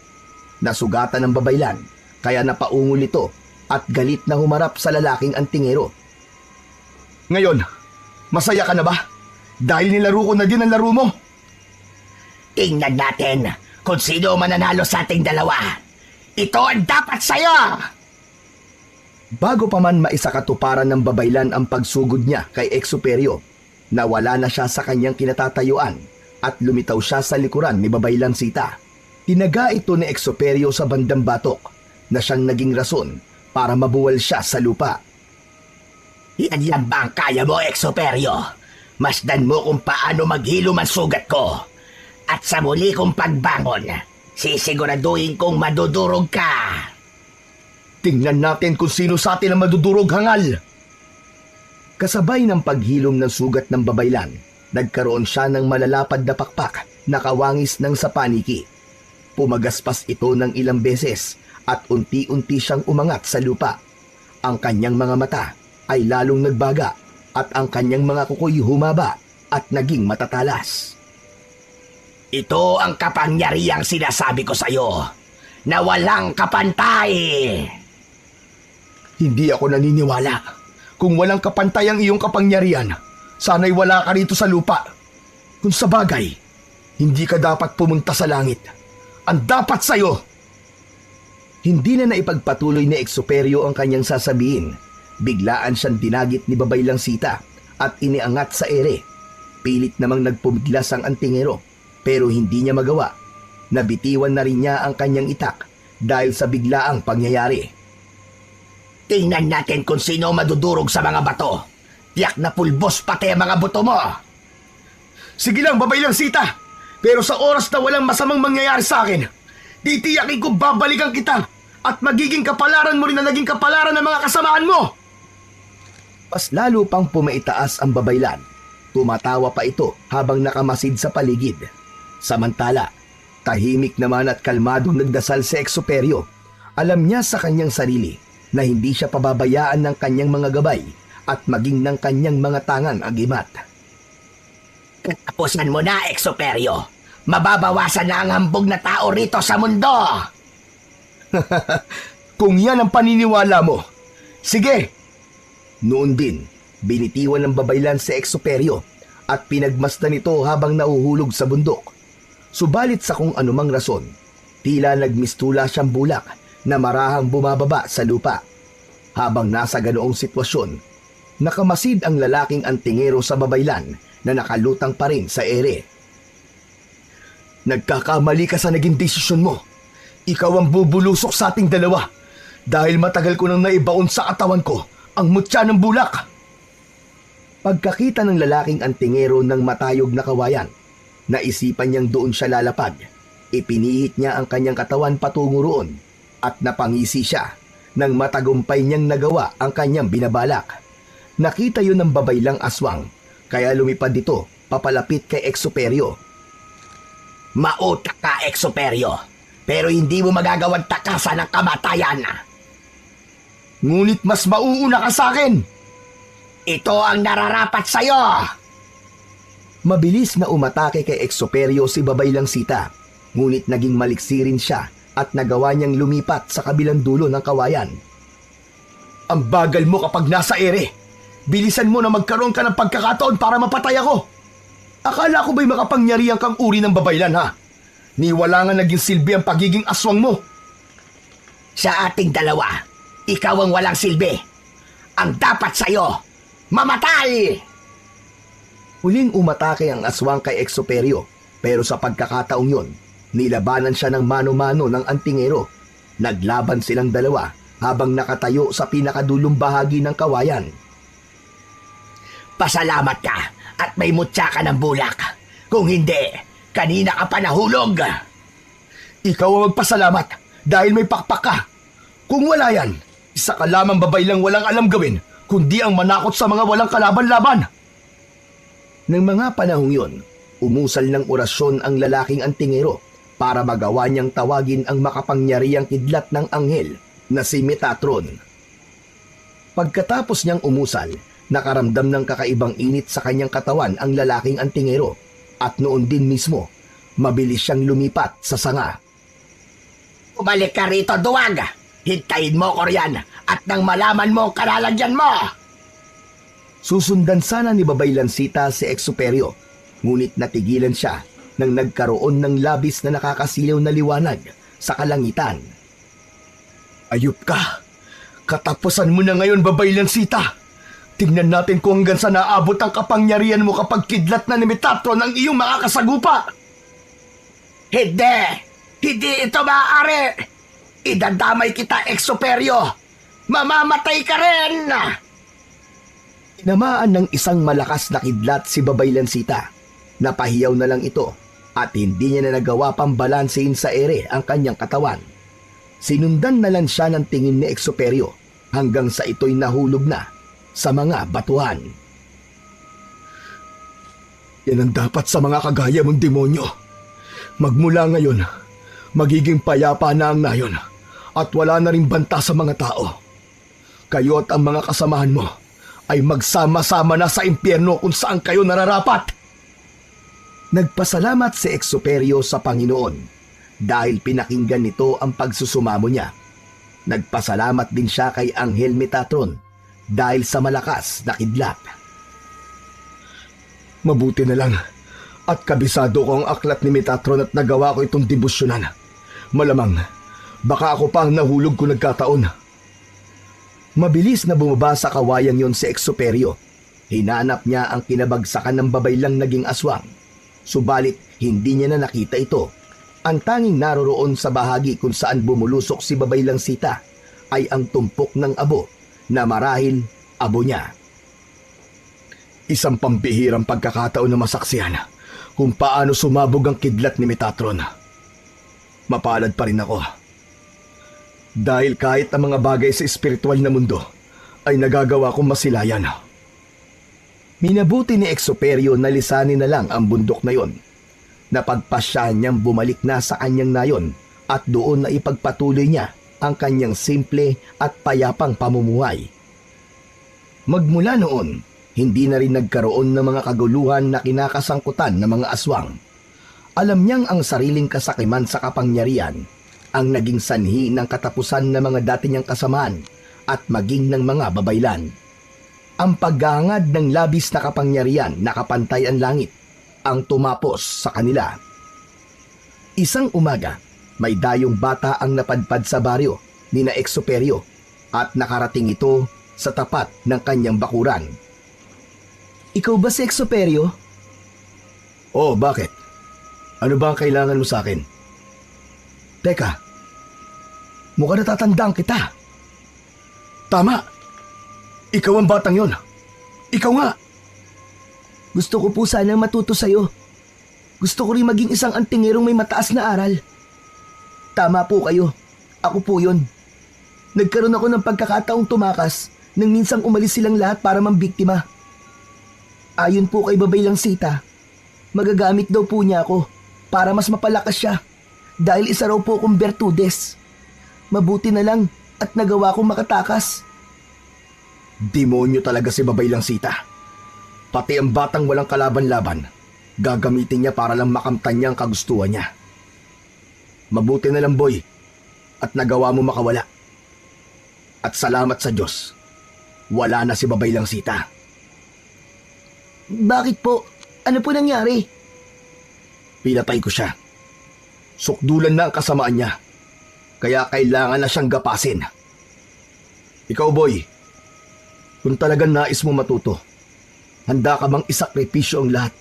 Nasugatan ng babaylan, kaya napaungol ito at galit na humarap sa lalaking antingero. Ngayon, masaya ka na ba? Dahil nilaro ko na din ang laro mo. Tingnan natin kung sino mananalo sa ating dalawa. Ito ang dapat sa'yo! Bago pa man maisakatuparan ng babaylan ang pagsugod niya kay Exoperio, nawala na siya sa kanyang kinatatayuan at lumitaw siya sa likuran ni Babaylan Sita. Tinaga ito ni Exoperio sa bandang batok na siyang naging rason para mabuwal siya sa lupa. Yan lang ba ang kaya mo, Exoperio? Masdan mo kung paano maghilom ang sugat ko. At sa muli kong pagbangon, sisiguraduhin kong madudurog ka. Tingnan natin kung sino sa atin ang madudurog, hangal! Kasabay ng paghilom ng sugat ng babaylan, nagkaroon siya ng malalapad na pakpak na kawangis ng sapaniki. Pumagaspas ito ng ilang beses at unti-unti siyang umangat sa lupa. Ang kanyang mga mata ay lalong nagbaga at ang kanyang mga kukoy humaba at naging matatalas. Ito ang kapangyarihang sinasabi ko sa'yo, na walang kapantay. Hindi ako naniniwala. Kung walang kapantay ang iyong kapangyarihan, sana'y wala ka rito sa lupa. Kung sa bagay, hindi ka dapat pumunta sa langit. Ang dapat sa'yo, Hindi na naipagpatuloy ni Exuperio ang kanyang sasabihin. Biglaan siyang dinagit ni Babaylang Sita at iniangat sa ere. Pilit namang nagpumiglas ang antingero pero hindi niya magawa. Nabitiwan na rin niya ang kanyang itak dahil sa biglaang pangyayari. Tingnan natin kung sino madudurog sa mga bato. Tiyak na pulbos pati ang mga buto mo. Sige lang, Babaylang Sita. Pero sa oras na walang masamang mangyayari sa akin, titiyakin ko babalikan kita at magiging kapalaran mo rin na naging kapalaran ng mga kasamaan mo. Mas lalo pang pumaitaas ang Babaylan. Tumatawa pa ito habang nakamasid sa paligid. Samantala, tahimik naman at kalmadong nagdasal si Exuperio. Alam niya sa kanyang sarili na hindi siya pababayaan ng kanyang mga gabay at maging ng kanyang mga tangang agimat. Katapusan mo na, Exuperio. Mababawasan na ang hambog na tao rito sa mundo. Kung yan ang paniniwala mo, sige! Noon din, binitiwan ng Babaylan si Exuperio at pinagmasdan ito habang nahuhulog sa bundok. Subalit sa kung anumang rason, tila nagmistula siyang bulak na marahang bumababa sa lupa. Habang nasa ganoong sitwasyon, nakamasid ang lalaking antingero sa Babaylan na nakalutang pa rin sa ere. Nagkakamali ka sa naging desisyon mo. Ikaw ang bubulusok sa ating dalawa dahil matagal ko nang naibaon sa katawan ko ang mutya ng bulak. Pagkakita ng lalaking antingero ng matayog na kawayan, naisipan niyang doon siya lalapag. Ipinihit niya ang kanyang katawan patungo roon at napangisi siya nang matagumpay niyang nagawa ang kanyang binabalak. Nakita yun ng Babaylang aswang kaya lumipad dito papalapit kay Exuperio. Mautak ka, Exuperio. Pero hindi mo magagawang takasan ng kamatayan. Ngunit mas mauuna ka sa akin. Ito ang nararapat sa'yo. Mabilis na umatake kay Exuperio si Babaylang Sita, ngunit naging maliksi rin siya at nagawa niyang lumipat sa kabilang dulo ng kawayan. Ang bagal mo kapag nasa ere. Bilisan mo na magkaroon ka ng pagkakataon para mapatay ako. Akala ko ba'y makapangyarihan kang uri ng Babaylan, ha? Ni wala nga naging silbi ang pagiging aswang mo. Sa ating dalawa, ikaw ang walang silbi. Ang dapat sa'yo, mamatay! Huling umatake ang aswang kay Exuperio, pero sa pagkakataong yun, nilabanan siya ng mano-mano ng antingero. Naglaban silang dalawa habang nakatayo sa pinakadulong bahagi ng kawayan. Pasalamat ka at may mutya ka ng bulak. Kung hindi, kanina ka pa nahulog. Ikaw ang magpasalamat dahil may pakpak ka. Kung wala yan, isa ka lamang Babaylang walang alam gawin, kundi ang manakot sa mga walang kalaban-laban. Nang mga panahong yun, umusal ng orasyon ang lalaking antingero para magawa niyang tawagin ang makapangyarihang kidlat ng anghel na si Metatron. Pagkatapos niyang umusal, nakaramdam ng kakaibang init sa kanyang katawan ang lalaking antingero at noon din mismo, mabilis siyang lumipat sa sanga. Umalik ka rito, duwag! Hintayin mo ko riyan at nang malaman mo ang kalalagyan mo! Susundan sana ni Babaylan Sita si Exuperio, ngunit natigilan siya nang nagkaroon ng labis na nakakasilaw na liwanag sa kalangitan. Ayup ka! Katapusan mo na ngayon, Babaylan Sita! Tingnan natin kung hanggang sa naabot ang kapangyarihan mo kapag kidlat na ni Metatron ang iyong mga kasagupa! Hindi! Hindi ito maaari! Idadamay kita, Exuperio! Mamamatay ka rin! Tinamaan ng isang malakas na kidlat si Babaylan Sita. Napahiyaw na lang ito at hindi niya na nagawa pang balansein sa ere ang kanyang katawan. Sinundan na lang siya ng tingin ni Exuperio hanggang sa ito'y nahulog na sa mga batuhan. Yan ang dapat sa mga kagaya mong demonyo. Magmula ngayon, magiging payapa na ang nayon at wala na rin banta sa mga tao. Kayo at ang mga kasamahan mo ay magsama-sama na sa impyerno kung saan kayo nararapat. Nagpasalamat si Exuperio sa Panginoon dahil pinakinggan nito ang pagsusumamo niya. Nagpasalamat din siya kay Anghel Metatron dahil sa malakas na kidlat. Mabuti na lang at kabisado ko ang aklat ni Metatron at nagawa ko itong debosyonan. Malamang Baka ako pang nahulog kung nagkataon. Mabilis na bumaba sa kawayan yon si Exuperio. Hinanap niya ang kinabagsakan ng babaylang naging aswang. Subalit hindi niya na nakita ito. Ang tanging naroroon sa bahagi kung saan bumulusok si babaylang Sita ay ang tumpok ng abo na marahil abo niya. Isang pambihirang pagkakataon na masaksihan kung paano sumabog ang kidlat ni Metatron. Mapalad pa rin ako. Dahil kahit ang mga bagay sa espiritual na mundo ay nagagawa kong masilayan. Minabuti ni Exuperio na lisanin na lang ang bundok na yon. Napagpasya niyang bumalik na sa kanyang nayon at doon na ipagpatuloy niya ang kanyang simple at payapang pamumuhay. Magmula noon, hindi na rin nagkaroon ng mga kaguluhan na kinakasangkutan ng mga aswang. Alam niyang ang sariling kasakiman sa kapangyarihan ang naging sanhi ng katapusan ng mga dati niyang kasamaan at maging ng mga babaylan. Ang paghahangad ng labis na kapangyarihan na kapantay ang langit ang tumapos sa kanila. Isang umaga, may dayong bata ang napadpad sa baryo ni na Exuperio at nakarating ito sa tapat ng kanyang bakuran. Ikaw ba si Exuperio? Oh, bakit? Ano ba ang kailangan mo sa akin? Teka, mukhang natatandaan kita. Tama! Ikaw ang batang yon. Ikaw nga! Gusto ko po sanang matuto sa'yo. Gusto ko rin maging isang antingerong may mataas na aral. Tama po kayo. Ako po yun. Nagkaroon ako ng pagkakataong tumakas nang minsang umalis silang lahat para mambiktima. Ayon po kay Babaylang Sita, magagamit daw po niya ako para mas mapalakas siya dahil isa raw po akong bertudes. Mabuti na lang at nagawa kong makatakas. Demonyo talaga si Babaylang Sita. Pati ang batang walang kalaban-laban, gagamitin niya para lang makamtan niya ang kagustuhan niya. Mabuti na lang, boy, at nagawa mo makawala. At salamat sa Diyos, wala na si Babaylang Sita. Bakit po? Ano po nangyari? Pinatay ko siya. Sukdulan na ang kasamaan niya, kaya kailangan na siyang gapasin. Ikaw, boy, kung talagang nais mo matuto, handa ka bang isakripisyo ang lahat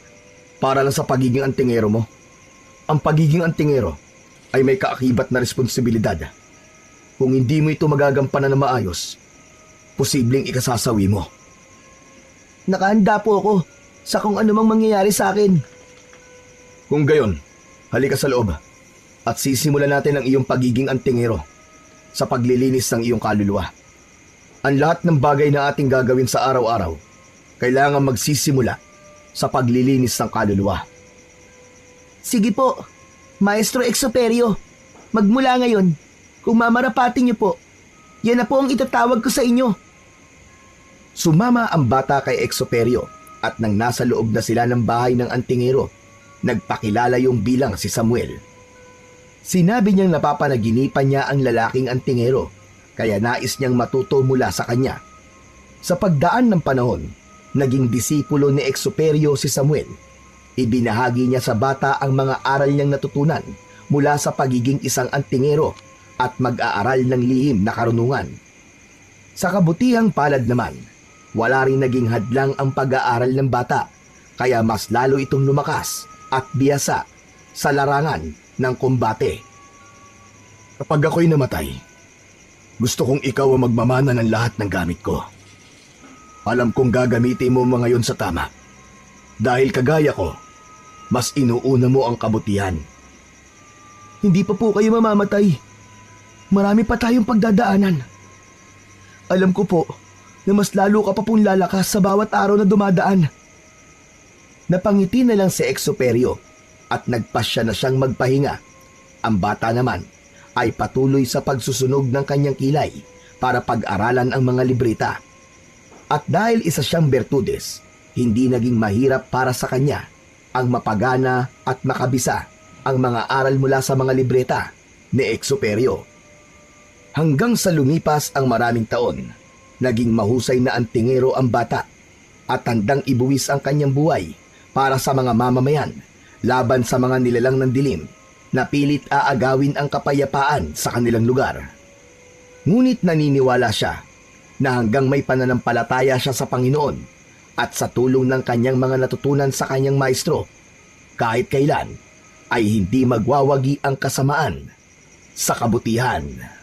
para lang sa pagiging antingero mo? Ang pagiging antingero ay may kaakibat na responsibilidad. Kung hindi mo ito magagampanan na maayos, posibleng ikasasawi mo. Nakahanda po ako sa kung anumang mangyayari sa akin. Kung gayon, halika sa loob at sisimulan natin ang iyong pagiging antingero sa paglilinis ng iyong kaluluwa. Ang lahat ng bagay na ating gagawin sa araw-araw kailangan magsisimula sa paglilinis ng kaluluwa. Sige po, Maestro Exuperio. Magmula ngayon, kung mamarapatin niyo po, yan na po ang itatawag ko sa inyo. Sumama ang bata kay Exuperio at nang nasa loob na sila ng bahay ng antingero, nagpakilala yung bilang si Samuel. Sinabi niyang napapanaginipan niya ang lalaking antingero, kaya nais niyang matuto mula sa kanya. Sa pagdaan ng panahon, naging disipulo ni Exuperio si Samuel. Ibinahagi niya sa bata ang mga aral niyang natutunan mula sa pagiging isang antingero at mag-aaral ng lihim na karunungan. Sa kabutihang palad naman, wala rin naging hadlang ang pag-aaral ng bata, kaya mas lalo itong lumakas at biyasa sa larangan ng kumbate. Kapag ako'y namatay, gusto kong ikaw ang magmamana ng lahat ng gamit ko. Alam kong gagamitin mo mga yon sa tama. Dahil kagaya ko, mas inuuna mo ang kabutihan. Hindi pa po kayo mamamatay. Marami pa tayong pagdadaanan. Alam ko po na mas lalo ka pa pong lalakas sa bawat araw na dumadaan. Napangiti na lang si Exuperio at nagpasya na siyang magpahinga. Ang bata naman ay patuloy sa pagsusunog ng kanyang kilay para pag-aralan ang mga libreta. At dahil isa siyang bertudes, hindi naging mahirap para sa kanya ang mapagana at makabisa ang mga aral mula sa mga libreta ni Exuperio. Hanggang sa lumipas ang maraming taon, naging mahusay na antingero ang bata at handang ibuwis ang kanyang buhay para sa mga mamamayan laban sa mga nilalang ng dilim na pilit aagawin ang kapayapaan sa kanilang lugar. Ngunit naniniwala siya na hanggang may pananampalataya siya sa Panginoon at sa tulong ng kanyang mga natutunan sa kanyang maestro, kahit kailan ay hindi magwawagi ang kasamaan sa kabutihan.